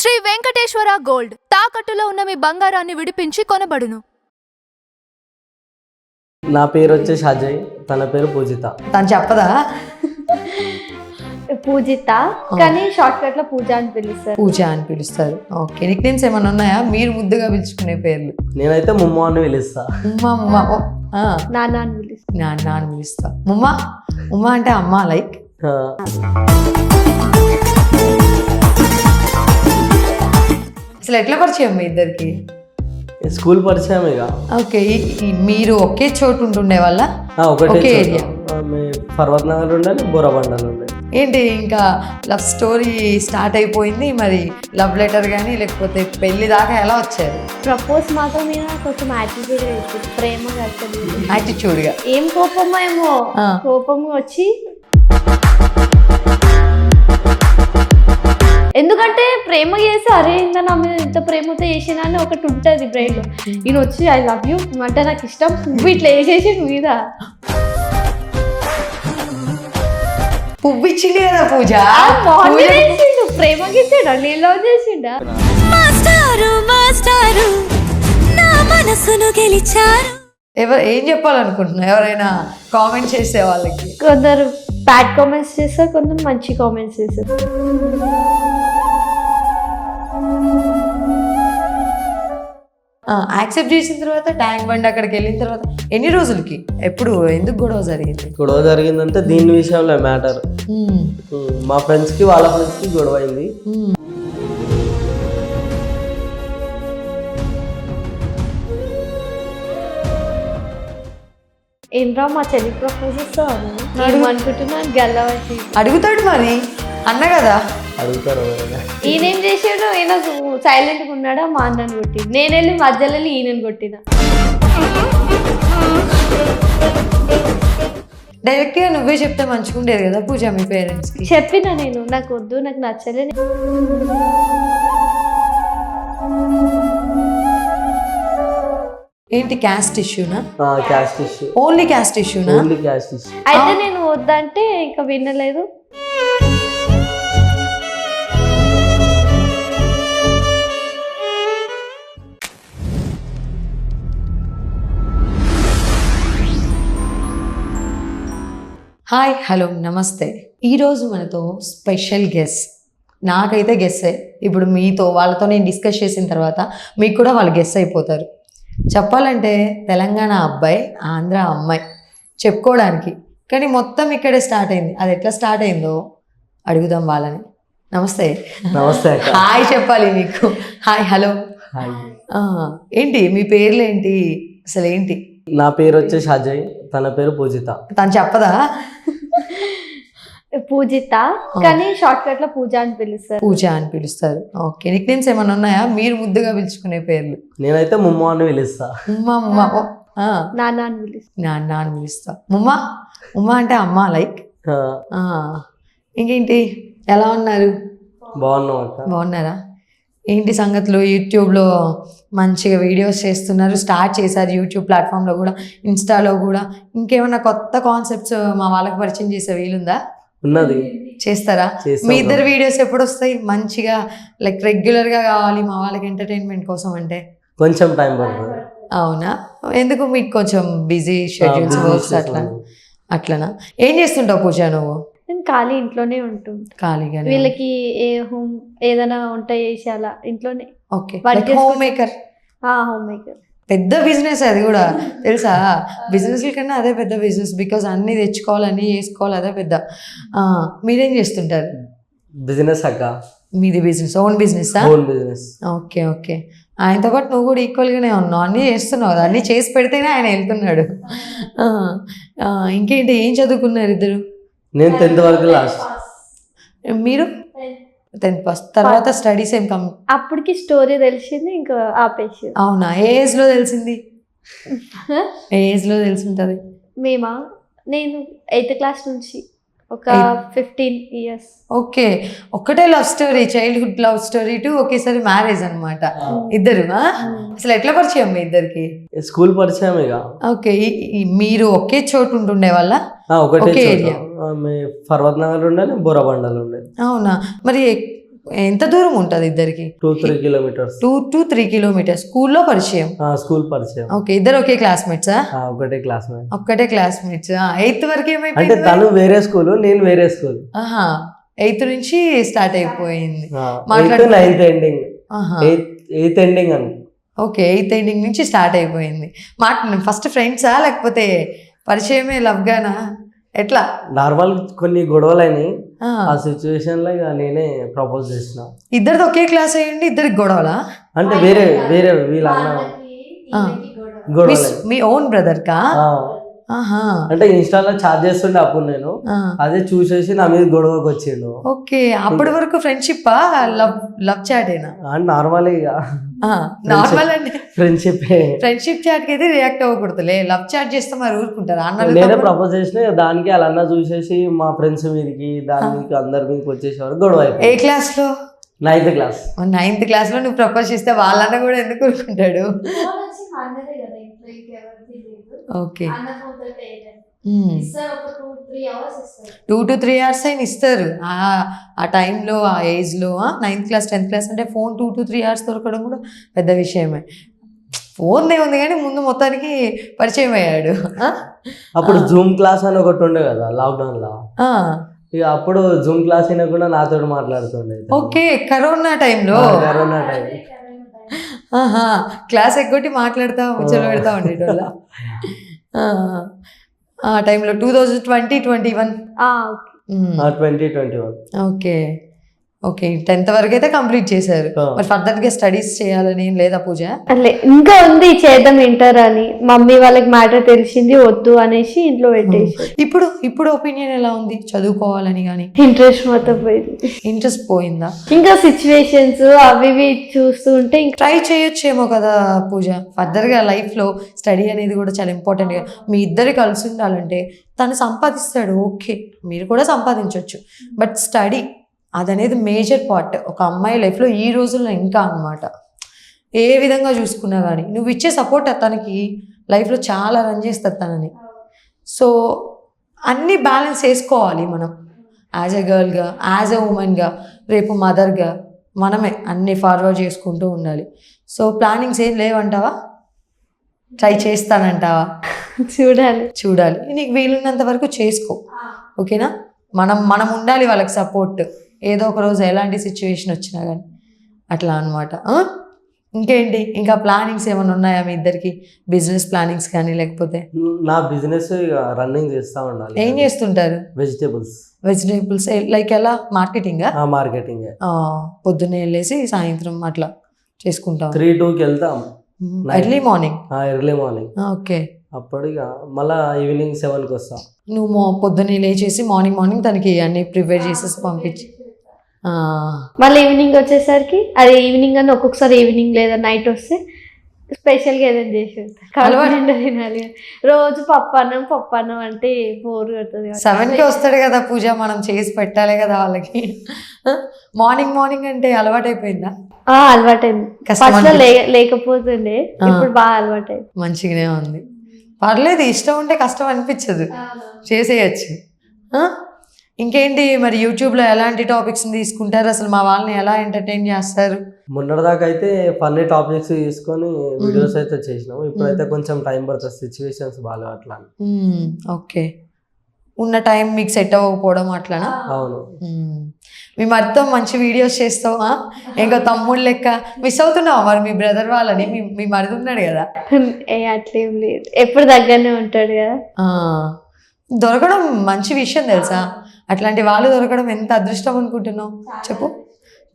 Shri Venkateswara gold తాకట్టులో ఉన్న మీ బంగారాన్ని విడిపించి కొనబడును. నా పేరు వచ్చేసి అజయ్, తన పేరు పూజిత. తను చెప్పదా? పూజిత, కానీ షార్ట్ కట్ లో పూజ అని పిలుస్తారు. పూజ అని పిలుస్తారు. ఓకే, నిక్ నేమ్స్ ఏమైనా ఉన్నాయా మీరు ముద్దుగా పిలుచుకునే పేర్లు? నేనైతే ముమ్మ అని పిలుస్తా. ఉమ్మా ఉమ్మా, నాన్న అని పిలుస్తారు. నాన్న అని పిలుస్తా. ఉమ్మా ఉమ్మా అంటే అమ్మ లైక్. అసలు ఎట్లా పరిచయం మీ ఇద్దరికి? స్కూల్ పరిచయం ఇక. ఓకే, మీరు ఒకే చోటు ఉంటుండే వాళ్ళ? ఒకే ఏరియా. పర్వత్ నగర్ ఉండాలి, బోరబండలు ఉండే. ఏంటి ఇంకా లవ్ స్టోరీ స్టార్ట్ అయిపోయింది, మరి లవ్ లెటర్ కానీ లేకపోతే పెళ్లి దాకా ఎలా వచ్చారు? ప్రపోజ్ మాత్రం మీద కొంచెం యాటిట్యూడ్ వేస్తుంది, ప్రేమ అసలు యాటిట్యూడ్గా. ఏం కోపమో ఏమో కోపంగా వచ్చి, ఎందుకంటే ప్రేమ చేసి అరే ఇంకా నా మీద ఇంత ప్రేమతో చేసినా అని ఒకటి ఉంటుంది బ్రెయిన్ లో. ఈయన వచ్చి ఐ లవ్ యూ అంటే నాకు ఇష్టం పువ్వు ఇట్లా వేసేసి మీద పువ్వు ఇచ్చింది కదా పూజ. ప్రేమ గీసాడా నేను లవ్ చేసిండా? ఎవరు ఏం చెప్పాలనుకుంటున్నా? ఎవరైనా కామెంట్ చేసే వాళ్ళకి కొందరు బ్యాడ్ కామెంట్స్ చేస్తారు, కొందరు మంచి కామెంట్స్ చేస్తారు. యాక్సెప్ట్ చేసిన తర్వాత ట్యాంక్ బండ్ అక్కడికి వెళ్ళిన తర్వాత ఎన్ని రోజులకి, ఎప్పుడు, ఎందుకు గొడవ జరిగింది? గొడవ జరిగిందంటే దీని విషయంలో మ్యాటర్. మా ఫ్రెండ్స్ కి వాళ్ళ ఫ్రెండ్స్ కి గొడవ అయింది. ఏంట్రా మా చెల్లి ప్రపోజ్ చేస్తాను అనుకుంటున్నాను గల్లవట్టి. అడుగుతాడు మరి, అన్న కదా అడుగుతారు ఎవరైనా. ఈయనేం చేసాడు, ఈయన సైలెంట్గా ఉన్నాడా, మా అన్నని కొట్టి నేను వెళ్ళి మధ్యలో వెళ్ళి ఈయనని కొట్టిన. డైరెక్ట్గా నువ్వే చెప్తే మంచిగా ఉండేది కదా పూజ మీ పేరెంట్స్కి. చెప్పిన నేను నాకు వద్దు, నాకు నచ్చలే. ఏంటి క్యాస్ట్ ఇష్యూనా? Caste issue. ఓన్లీ క్యాస్ట్ ఇష్యూనా? Only caste issue. అయితే నేను వద్దంటే ఇంకా వినలేదు. హాయ్, హలో, నమస్తే. ఈరోజు మనతో స్పెషల్ గెస్ట్. నాకైతే గెస్సే. ఇప్పుడు మీతో వాళ్ళతో నేను డిస్కస్ చేసిన తర్వాత మీకు కూడా వాళ్ళు గెస్ అయిపోతారు. చెప్పాలంటే తెలంగాణ అబ్బాయి, ఆంధ్ర అమ్మాయి చెప్పుకోవడానికి, కానీ మొత్తం ఇక్కడే స్టార్ట్ అయింది. అది ఎట్లా స్టార్ట్ అయిందో అడుగుదాం వాళ్ళని. నమస్తే. నమస్తే. హాయ్ చెప్పాలి మీకు. Hi, hello. ఏంటి మీ పేర్లు ఏంటి అసలు ఏంటి? నా పేరు వచ్చేసి అజయ్, తన పేరు పూజిత. తను చెప్పదా? పూజిత, కానీ షార్ట్ కట్ లో పూజ అని పిలుస్తారు. పూజ అని పిలుస్తారు. ఓకే, నిక్ నేమ్స్ ఏమైనా ఉన్నాయా మీరు ముద్దుగా పిలుచుకునే పేర్లు? నేనైతే ముమ్మ అని పిలుస్తా. ఉమ్మా ఉమ్మా, నాన్న అని పిలుస్తారు. నాన్న అని పిలుస్తా. ఉమ్మా ఉమ్మా అంటే అమ్మ లైక్. ఇంకేంటి, ఎలా ఉన్నారు? బాగున్నాం అక్క. బాగున్నారా? ఏంటి సంగతులు? యూట్యూబ్లో మంచిగా వీడియోస్ చేస్తున్నారు, స్టార్ట్ చేశారు యూట్యూబ్ ప్లాట్ఫామ్లో కూడా, ఇన్స్టాలో కూడా. ఇంకేమైనా కొత్త కాన్సెప్ట్స్ మా వాళ్ళకి పరిచయం చేసే వీలుందా? ఉన్నది. చేస్తారా? మీ ఇద్దరు వీడియోస్ ఎప్పుడు వస్తాయి? మంచిగా లైక్ రెగ్యులర్గా కావాలి మా వాళ్ళకి ఎంటర్టైన్మెంట్ కోసం అంటే. కొంచెం టైం పడుతుంది. అవునా? ఎందుకు? మీకు కొంచెం బిజీ షెడ్యూల్స్, వర్క్స్ అట్లనా? ఏం చేస్తుంటావు పూజ నువ్వు? నేను ఖాళీ ఇంట్లోనే ఉంటుంది. ఖాళీగా వీళ్ళకి ఏదైనా వంట చేసి అలా ఇంట్లోనే. Okay, home maker. Home maker పెద్ద బిజినెస్ అది కూడా, తెలుసా? బిజినెస్ కన్నా అదే పెద్ద బిజినెస్. బికాజ్ అన్నీ తెచ్చుకోవాలి, అన్నీ చేసుకోవాలి, అదే పెద్ద. మీరేం చేస్తుంటారు? బిజినెస్ అక్క. మీది business, own business? Own business. Okay okay. ఆయనతో పాటు నువ్వు కూడా ఈక్వల్గానే ఉన్నావు, అన్నీ చేస్తున్నావు కదా, అన్నీ చేసి పెడితేనే ఆయన వెళ్తున్నాడు. ఇంకేంటి, ఏం చదువుకున్నారు ఇద్దరు? నేను 10th వరకు లాస్ట్. మీరు 10th పాస్. తర్వాత స్టడీస్ ఏం అప్పటికి స్టోరీ తెలిసింది, ఇంకా ఆపేసి. అవునా? ఏ ఏజ్లో తెలిసింది? ఏ ఏజ్లో తెలిసింటుంది? నేను 8th క్లాస్ నుంచి ఒక 15 years. ఓకే, ఒక్కటే love story, childhood love story to ఒకేసారి మ్యారేజ్ అనమాట ఇద్దరు. అసలు ఎట్లా పరిచయం మీ ఇద్దరికి? స్కూల్ పరిచయం ఇక. ఓకే, మీరు ఒకే చోటు ఉంటుండే వాళ్ళ? ఒకే ఏరియా. పర్వత్ నగర్ ఉండాలి, బోరబండలు ఉండేది. అవునా? మరి ఎంత దూరం ఉంటుంది ఇద్దరికి? 2-3 కిలోమీటర్స్. 2 to 3 kilometres. స్కూల్లో పరిచయం. స్కూల్ పరిచయం. ఓకే, ఇద్దరు ఒకే క్లాస్మేట్సా? ఒకటే క్లాస్మేట్. ఒక్కటే క్లాస్మేట్స్. 8th వరకు అంటే ఏమైపోయింది? తను వేరే స్కూల్, నేను వేరే స్కూల్. 8th నుంచి స్టార్ట్ అయిపోయింది. 9th ఎండింగ్, 8th ఎండింగ్ అని. ఓకే, 8th ఎండింగ్ నుంచి స్టార్ట్ అయిపోయింది. ఫస్ట్ ఫ్రెండ్సా లేకపోతే పరిచయమే లవ్గానా ఎట్లా? నార్మల్ కొన్ని గొడవలు అయినాయి. ఆ సిచ్యువేషన్ లో ఇక నేనే ప్రపోజ్ చేసిన. ఇద్దరిది ఒకే క్లాస్ అయ్యండి, ఇద్దరికి గొడవలా? అంటే వేరే వేరే వీళ్ళ అన్న గొడవలు. మీ ఓన్ బ్రదర్ కా? అంటే ఇన్స్టాలో చార్జ్ చేస్తుండే అప్పుడు నేను అదే చూసేసి నా మీద గొడవకి వచ్చిండు. ఓకే, అప్పటి వరకు ఫ్రెండ్షిప్ లవ్ చాటేనా? నార్మల్ ఇక నార్మల్ అంటే ఫ్రెండ్షిప్ చాట్ కి అయితే రియాక్ట్ అవ్వకూడదులే. లవ్ చాట్ చేస్తే మరి ఊరుకుంటారా? నేనే ప్రపోజ్ చేసిన దానికి వాళ్ళ అన్న చూసేసి మా ఫ్రెండ్స్ మీదకి దాని మీదకి అందరి మీదకి వచ్చేసేవారు గొడవ. ఏ క్లాస్ లో? 9th class. 9th క్లాస్ లో నువ్వు ప్రపోజ్ చేస్తే వాళ్ళన్న కూడా ఎందుకు ఊరుకుంటాడు? ఓకే, 2 to 3 hours అయినా ఇస్తారు ఆ టైంలో, ఆ ఏజ్లో. 9th క్లాస్ 10th క్లాస్ అంటే ఫోన్ 2 to 3 hours దొరకడం కూడా పెద్ద విషయమే. ఫోన్ ఉంది కానీ ముందు మొత్తానికి పరిచయం అయ్యాడు. అప్పుడు జూమ్ క్లాస్ అని ఒకటి ఉండే కదా లాక్డౌన్ లో. ఇక అప్పుడు జూమ్ క్లాస్ అయినా కూడా నాతో మాట్లాడుతుండే. ఓకే, కరోనా టైంలో. కరోనా టైం క్లాస్ ఎగ్గొట్టి మాట్లాడుతూ ముచ్చలు పెడతా ఉండేటోళ్ళ ఆ టైంలో 2020-21. 2021. ఓకే ఓకే, 10th వరకు అయితే కంప్లీట్ చేశారు. మరి ఫర్దర్ గా స్టడీస్ చేయాలని ఏం లేదా పూజ? ఇంకా ఉంది చేద్దాం ఇంటర్ అని. మమ్మీ వాళ్ళకి మ్యాటర్ తెలిసింది, వద్దు అనేసి ఇంట్లో పెట్టేసి. ఇప్పుడు ఒపీనియన్ ఎలా ఉంది చదువుకోవాలని? కానీ ఇంట్రెస్ట్ మొత్తం పోయింది. ఇంట్రెస్ట్ పోయిందా? ఇంకా సిచ్యువేషన్స్ అవి ఇవి చూస్తుంటే ట్రై చేయొచ్చేమో కదా పూజ. ఫర్దర్ గా లైఫ్ లో స్టడీ అనేది కూడా చాలా ఇంపార్టెంట్ గా. మీ ఇద్దరు కలిసి ఉండాలంటే తను సంపాదిస్తాడు, ఓకే, మీరు కూడా సంపాదించవచ్చు. బట్ స్టడీ అదనేది మేజర్ పార్ట్ ఒక అమ్మాయి లైఫ్లో ఈ రోజుల్లో ఇంకా అన్నమాట. ఏ విధంగా చూసుకున్నా కానీ నువ్వు ఇచ్చే సపోర్ట్ తనకి లైఫ్లో చాలా రన్ చేస్తుంది తనని. సో అన్నీ బ్యాలెన్స్ చేసుకోవాలి మనం యాజ్ ఎ గర్ల్గా, యాజ్ ఎ ఉమెన్గా, రేపు మదర్గా మనమే అన్నీ ఫార్వర్డ్ చేసుకుంటూ ఉండాలి. సో ప్లానింగ్స్ ఏం లేవంటావా? ట్రై చేస్తానంటావా? చూడాలి నీకు వీలున్నంత వరకు చేసుకో, ఓకేనా? మనం ఉండాలి వాళ్ళకి సపోర్ట్. ఏదో ఒక రోజు ఎలాంటి సిచ్యువేషన్ వచ్చినా కానీ అట్లా అనమాట. ఇంకేంటి, ఇంకా ప్లానింగ్స్ ఏమైనా ఉన్నాయా మీ ఇద్దరికి? బిజినెస్ ప్లానింగ్స్ కానీ లేకపోతే? నా బిజినెస్ రన్నింగ్ చేస్తూ ఉండాలి. ఏం చేస్తుంటారు? వెజిటేబుల్స్ లైక్ ఎలా? మార్కెటింగ్? పొద్దున్నే వెళ్ళేసి సాయంత్రం అట్లా చేసుకుంటాం. 3-2కి వెళ్తాం. Early morning. ఓకే, అప్పుడు ఇక మళ్ళీ ఈవినింగ్ 7కి వస్తా. నువ్వు పొద్దున్నే లేచేసి మార్నింగ్ తనకి అన్ని ప్రిపేర్ చేసేసి పంపించి మళ్ళీ ఈవినింగ్ వచ్చేసరికి అది ఈవినింగ్ అని ఒక్కొక్కసారి ఈవినింగ్ లేదా నైట్ వస్తే స్పెషల్గా ఏదైనా చేసి కలవాడు తినాలి. రోజు పప్పు అన్నం అంటే బోర్ కొడుతుంది. 7కి వస్తాడు కదా పూజ, మనం చేసి పెట్టాలి కదా వాళ్ళకి. మార్నింగ్ అంటే అలవాటైపోయిందా? అలవాటైంది. లేకపోతుండే, ఇప్పుడు బాగా అలవాటైంది. మంచిగానే ఉంది, పర్లేదు. ఇష్టం ఉంటే కష్టం అనిపించదు, చేసేయచ్చు. ఇంకేంటి మరి యూట్యూబ్లో ఎలాంటి టాపిక్స్ తీసుకుంటారు? అసలు మా వాళ్ళని ఎలా ఎంటర్టైన్ చేస్తారు? మొన్నటిదాకా అయితే ఫన్నీ టాపిక్స్ తీసుకొని వీడియోస్ అయితే చేసినాం. ఇప్పుడైతే కొంచెం టైం పడుతుంది, సిచ్యువేషన్స్ బాగా అట్లా. ఓకే, ఉన్న టైం మీకు సెట్ అవ్వకపోవడం అట్లానా? అవును. మీ మరితో మంచి వీడియోస్ చేస్తావా? ఇంకా తమ్ముడు లెక్క మిస్ అవుతున్నావా మరి మీ బ్రదర్ వాళ్ళని? మీ మరిది ఉన్నాడు కదా. అట్లేం లేదు, ఎప్పుడు దగ్గరనే ఉంటాడు కదా. దొరకడం మంచి విషయం తెలుసా? అట్లాంటి వాళ్ళు దొరకడం ఎంత అదృష్టం అనుకుంటున్నావు చెప్పు.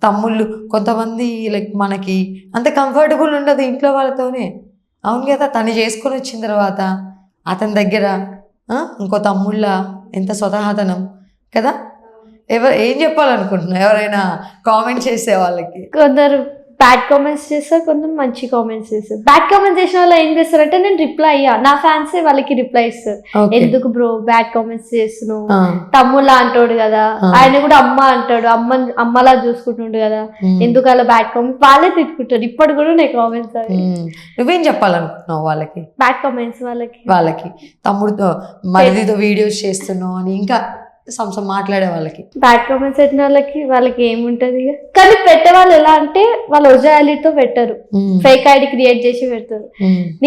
తమ్ముళ్ళు కొంతమంది లైక్ మనకి అంత కంఫర్టబుల్ ఉండదు ఇంట్లో వాళ్ళతోనే. అవును కదా, తను చేసుకొని వచ్చిన తర్వాత అతని దగ్గర ఇంకో తమ్ముళ్ళ ఎంత స్వతహాతనం కదా. ఏం చెప్పాలనుకుంటున్నావు ఎవరైనా కామెంట్ చేసే వాళ్ళకి? కొందరు బ్యాడ్ కామెంట్స్ చేస్తారు, కొందరు మంచి కామెంట్స్ చేస్తారు. బ్యాడ్ కామెంట్స్ చేసిన వాళ్ళు ఏం చేస్తారంటే నేను రిప్లై అయ్యా, నా ఫ్యాన్స్ వాళ్ళకి రిప్లై ఇస్తారు. ఎందుకు బ్రో బ్యాడ్ కామెంట్స్ చేస్తున్నావు, తమ్ముళ్ళ అంటాడు కదా, ఆయన కూడా అమ్మ అంటాడు, అమ్మలా చూసుకుంటుండు కదా, ఎందుకు అలా బ్యాడ్ కామెంట్స్ వాళ్ళే తిట్టుకుంటారు. ఇప్పుడు కూడా నేను కామెంట్స్ అవి. నువ్వేం చెప్పాలనుకుంటున్నావు వాళ్ళకి? బ్యాడ్ కామెంట్స్ వాళ్ళకి తమ్ముడితో మరిదితో వీడియోస్ చేస్తున్నావు అని ఇంకా సంసం మాట్లాడే వాళ్ళకి. బ్యాడ్ కామెంట్స్ పెట్టిన వాళ్ళకి ఏముంటది ఇక. కానీ పెట్టే వాళ్ళు ఎలా అంటే వాళ్ళ ఒరిజినాలిటీతో పెట్టరు, ఫేక్ ఐడి క్రియేట్ చేసి పెడతారు.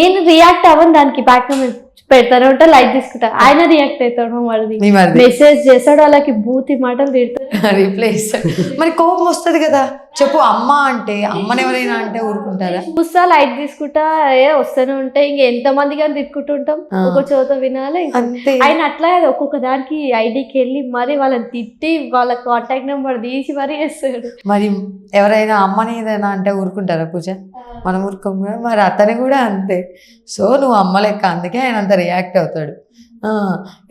నేను రియాక్ట్ అవ్వను దానికి, బ్యాడ్ కామెంట్స్ పెడతాను ఉంటే లైట్ తీసుకుంటా, ఆయన రియాక్ట్ అవుతాడు, మరిది మెసేజ్ చేస్తాడు, వాళ్ళకి బూతి మాటలు తిడతాడు, రిప్లై ఇస్తాడు. మరి కోపం వస్తుంది కదా, చెప్పు. అమ్మ అంటే అమ్మని ఎవరైనా అంటే ఊరుకుంటారా? చూస్తా లైట్ తీసుకుంటా, వస్తూనే ఉంటాయి. ఇంక ఎంత మంది కానీ తిట్టుకుంటుంటాం, ఒక చోట వినాలి అంతే. ఆయన అట్లా ఒక్కొక్క దానికి ఐడికి వెళ్ళి మరి వాళ్ళని తిట్టి వాళ్ళ కాంటాక్ట్ నెంబర్ తీసి మరీ చేస్తాడు. మరి ఎవరైనా అమ్మని ఏదైనా అంటే ఊరుకుంటారా పూజ? మనం ఊరుకోం కదా. మరి అతని కూడా అంతే. సో నువ్వు అమ్మ లెక్క, అందుకే ఆయన అంత రియాక్ట్ అవుతాడు.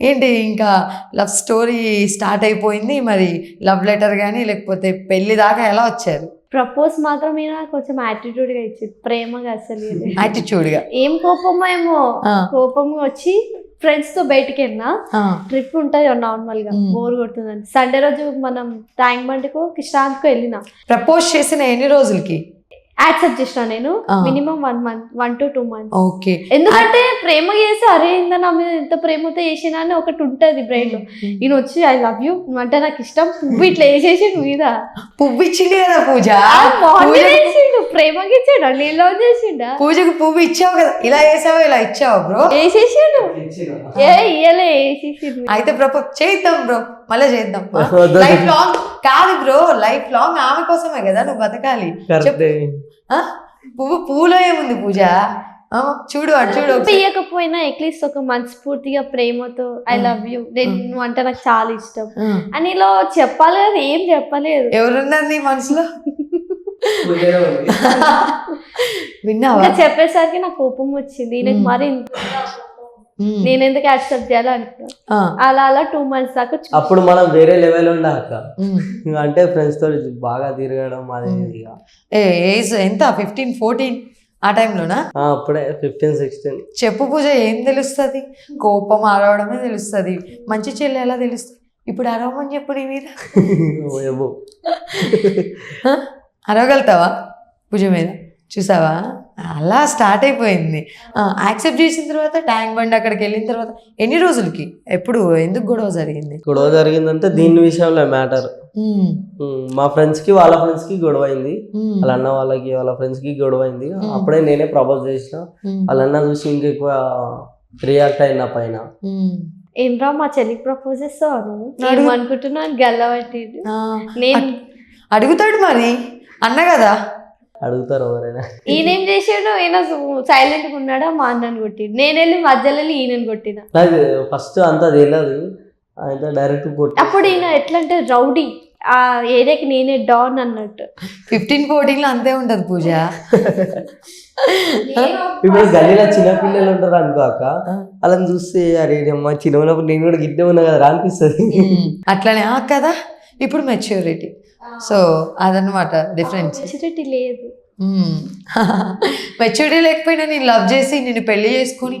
ఏంటి ఇంకా లవ్ స్టోరీ స్టార్ట్ అయిపోయింది, మరి లవ్ లెటర్ కానీ లేకపోతే పెళ్లి దాకా ఎలా వచ్చారు? ప్రపోజ్ మాత్రం ఈయన కొంచెం యాటిట్యూడ్ గా ఇచ్చింది, ప్రేమగా అసలు యాటిట్యూడ్ గా. ఏం కోపమో ఏమో, కోపంగా వచ్చి ఫ్రెండ్స్ తో బయటికి వెళ్ళినా, ట్రిప్ ఉంటుంది నార్మల్ గా, బోర్ కొడుతుందని సండే రోజు మనం ట్యాంక్ బండ్కో కిష్టాంత్కో వెళ్ళినా. ప్రపోజ్ చేసిన ఎన్ని రోజులకి యాక్సెప్ట్ చేసిన నేను? Minimum 1 month, 1 to 2 months. Okay. ఎందుకంటే ప్రేమ చేసి అరే ఇంత నా మీద ఎంత ప్రేమతో చేసినా అని ఒకటి ఉంటది బ్రెయిన్ లో. ఈయన వచ్చి ఐ లవ్ యూ అంటే నాకు ఇష్టం, పువ్వు ఇట్లా వేసేసి మీద పువ్వు ఇచ్చింది కదా పూజ, ప్రేమకి ఇచ్చాడు, నీళ్ళు చేసిండా? పూజకు పువ్వు ఇచ్చావు కదా, ఇలా వేసావా ఇలా ఇచ్చావు బ్రో? వేసేసాడు, ఇయ్యలే వేసేసి. అయితే ప్రపోజ్ చేద్దాం బ్రో, మళ్ళీ చేద్దాం. లైఫ్ లాంగ్ కాదు బ్రో, లైఫ్ లాంగ్ ఆమె కోసమే కదా నువ్వు బతకాలి. పువ్వులో ఏముంది పూజ? చూడు అటు చూడు. ఇయ్యకపోయినా అట్లీస్ట్ ఒక మనస్ఫూర్తిగా ప్రేమతో ఐ లవ్ యూ, నువ్వు అంటే నాకు చాలా ఇష్టం అని ఇలా చెప్పాలి కదా, ఏం చెప్పలేదు. ఎవరున్నారు నీ మనసులో? విన్నావా? చెప్పేసరికి నాకు కోపం వచ్చింది, ఈయనకి మరి నేను ఎందుకు యాక్సెప్ట్ చేయాలనుకున్నా. అలా 2 months దాకా అప్పుడు మనం వేరే లెవెల్ ఉండాక, అంటే ఫ్రెండ్స్ తో బాగా తిరగడం అది. ఏజ్ ఎంత? 15, 14 ఆ టైంలోనా? అప్పుడే 15, 16. చెప్పు పూజ, ఏం తెలుస్తుంది? కోపం అరవడమే తెలుస్తుంది, మంచి చెల్లి ఎలా తెలుస్తుంది? ఇప్పుడు అరవమని చెప్పు నీ మీద. అరవగలుగుతావా పూజ మీద? చూసావా, అలా స్టార్ట్ అయిపోయింది. యాక్సెప్ట్ చేసిన తర్వాత ట్యాంక్ బండ్ అక్కడికి వెళ్ళిన తర్వాత ఎన్ని రోజులకి, ఎప్పుడు, ఎందుకు గొడవ జరిగింది? గొడవ జరిగిందంటే దీని విషయంలో మ్యాటర్. మా ఫ్రెండ్స్ కి వాళ్ళ ఫ్రెండ్స్ కి గొడవ అయింది, వాళ్ళ అన్న వాళ్ళకి వాళ్ళ ఫ్రెండ్స్ కి గొడవ అయింది. అప్పుడే నేనే ప్రపోజ్ చేసిన, వాళ్ళ అన్న చూసి ఇంకెక్కువ రియాక్ట్ అయిన పైన. ఏంట్రా మా చెల్లికి ప్రపోజ్ చేస్తాను అనుకుంటున్నాను, గల్లబట్టి నేను అడుగుతాడు. మరి అన్న కదా అడుగుతారు ఎవరైనా. ఈయనేం చేసాడు, ఈయన సైలెంట్ గా ఉన్నాడా, మా అన్నని కొట్టిడు. నేను వెళ్ళి మధ్యలో వెళ్ళి ఈయనని కొట్టిన. నాకు ఫస్ట్ అంతా తెలియదు, అయితే డైరెక్ట్ కొట్టి. అప్పుడు ఈయన ఎట్లా అంటే రౌడీ, ఆ ఏరియాకి నేనే డాన్ అన్నట్టు. 15, 14 అంతే ఉంటది పూజ. ఇప్పుడు గల్లీలో చిన్నపిల్లలు ఉంటారు అనుకోక, అలా చూస్తే అరే అమ్మ చిన్న ఉన్నప్పుడు నేను కూడా గిట్టే ఉన్నా కదా అనిపిస్తుంది. అట్లానే కదా. ఇప్పుడు మెచ్యూరిటీ, సో అదనమాట డిఫరెన్స్. మెచ్యూరిటీ లేదు. మెచ్యూరిటీ లేకపోయినా నేను లవ్ చేసి నిన్ను పెళ్లి చేసుకుని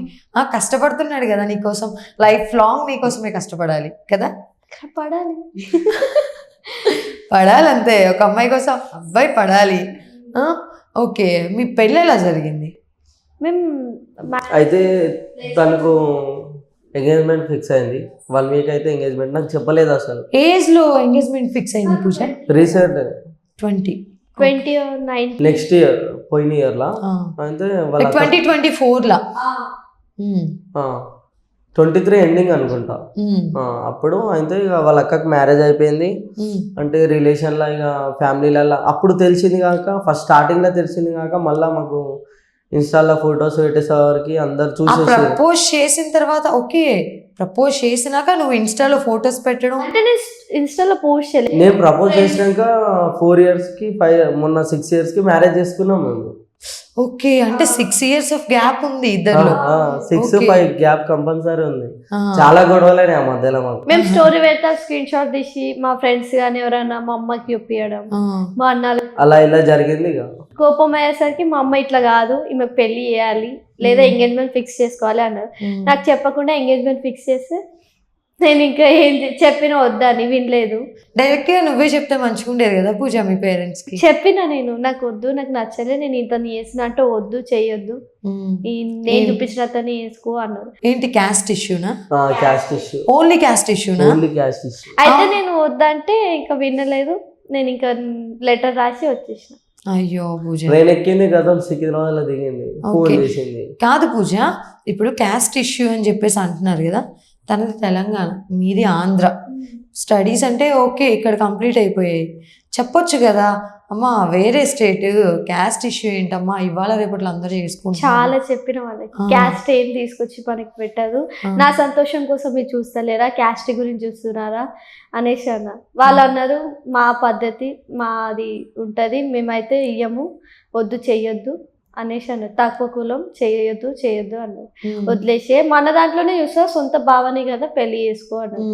కష్టపడుతున్నాడు కదా నీకోసం, లైఫ్ లాంగ్ నీకోసమే కష్టపడాలి కదా. పడాలి, పడాలి అంతే. ఒక అమ్మాయి కోసం అబ్బాయి పడాలి. ఓకే, మీ పెళ్ళి ఎలా జరిగింది? అయితే తనకు ఎంగేజ్మెంట్ ఫిక్స్ అయింది. 1 week అయితే ఎంగేజ్మెంట్, నాకు చెప్పలేదు అసలు. ఏజ్ లో ఎంగేజ్మెంట్ ఫిక్స్ అయింది Pooja? Recent 20 or 19. Next year, పోయిన ఇయర్ లా. అయితే 2024 లా, 23 ఎండింగ్ అనుకుంటా. అప్పుడు అయితే ఇక వాళ్ళ అక్కకి మ్యారేజ్ అయిపోయింది. అంటే రిలేషన్ లా ఇక ఫ్యామిలీలలో అప్పుడు తెలిసింది కాక, ఫస్ట్ స్టార్టింగ్ లో తెలిసింది కాక, మళ్ళా మాకు ఇన్స్టాలో ఫొటోస్ పెట్టేసరికి అందరు చూసేసి. ప్రపోజ్ చేసిన తర్వాత ఓకే, ప్రపోజ్ చేసినాక నువ్వు ఇన్స్టాలో ఫొటోస్ పెట్టడం అంటే నేను ఇన్స్టాలో పోస్ట్ చేయలేదు. నేను ప్రపోజ్ చేసినాక 4 years కి మొన్న 6 years కి మ్యారేజ్ చేసుకున్నాం మేము. ఓకే, అంటే 6 years ఆఫ్ గ్యాప్ ఉంది ఇద్దరిలో. 6-5 గ్యాప్ కంపల్సరీ ఉంది. చాలా గొడవలేనే ఆ మధ్యలో మాకు. మేము స్టోరీ పెడతా స్క్రీన్ షాట్ తీసి మా ఫ్రెండ్స్ గానీ ఎవరైనా మా అమ్మకి చూపించడం, మా అన్నలు అలా ఇలా జరిగింది. ఇక కోపం అయ్యేసరికి మా అమ్మ ఇట్లా కాదు, ఈమెకు పెళ్లి చేయాలి లేదా ఎంగేజ్మెంట్ ఫిక్స్ చేసుకోవాలి అన్నారు. నాకు చెప్పకుండా ఎంగేజ్మెంట్ ఫిక్స్ చేస్తే నేను ఇంకా ఏం చెప్పిన వద్దని వినలేదు. డైరెక్ట్గా నువ్వే చెప్తే మంచిగా ఉండేది కదా పూజ మీ పేరెంట్స్కి. చెప్పిన నేను నాకు వద్దు, నాకు నచ్చలే, నేను ఇతను చేసిన అంటే వద్దు, చెయ్యొద్దు, నేను చూపించిన అతన్ని వేసుకో అన్నారు. ఏంటి క్యాస్ట్ ఇష్యూనా? క్యాస్ట్ ఇష్యూ, ఓన్లీ క్యాస్ట్ ఇష్యూనా? Only caste issue. అయితే నేను వద్దంటే ఇంకా వినలేదు, నేను ఇంకా లెటర్ రాసి వచ్చేసిన. అయ్యో పూజ, ట్రైన్ ఎక్కింది కదా, సికింద్రాబాద్ లో దిగింది, ఫోన్ చేసింది. కాదు పూజ, ఇప్పుడు క్యాస్ట్ ఇష్యూ అని చెప్పేసి అంటున్నారు కదా, తనది తెలంగాణ, మీది ఆంధ్ర. స్టడీస్ అంటే ఓకే, ఇక్కడ కంప్లీట్ అయిపోయాయి, చెప్పొచ్చు కదా అమ్మా వేరే స్టేట్ క్యాస్ట్ ఇష్యూ ఏంటమ్మా, ఇవాళ రేపట్లో అందరూ చేసుకుంటారు. చాలా చెప్పిన వాళ్ళకి క్యాస్ట్ ఏం తీసుకొచ్చి పనికి పెట్టదు, నా సంతోషం కోసం మీరు చూస్తలేరా, క్యాస్ట్ గురించి చూస్తున్నారా అనేసి అన్నారు. వాళ్ళు అన్నారు మా పద్ధతి మాది ఉంటుంది, మేమైతే ఇయ్యము, వద్దు చెయ్యొద్దు అనేసి అన్నారు. తక్కువ కులం చేయొద్దు అన్నారు. వదిలేసే మన దాంట్లోనే చూస్తా, సొంత భావనే కదా పెళ్లి చేసుకో అన్నారు.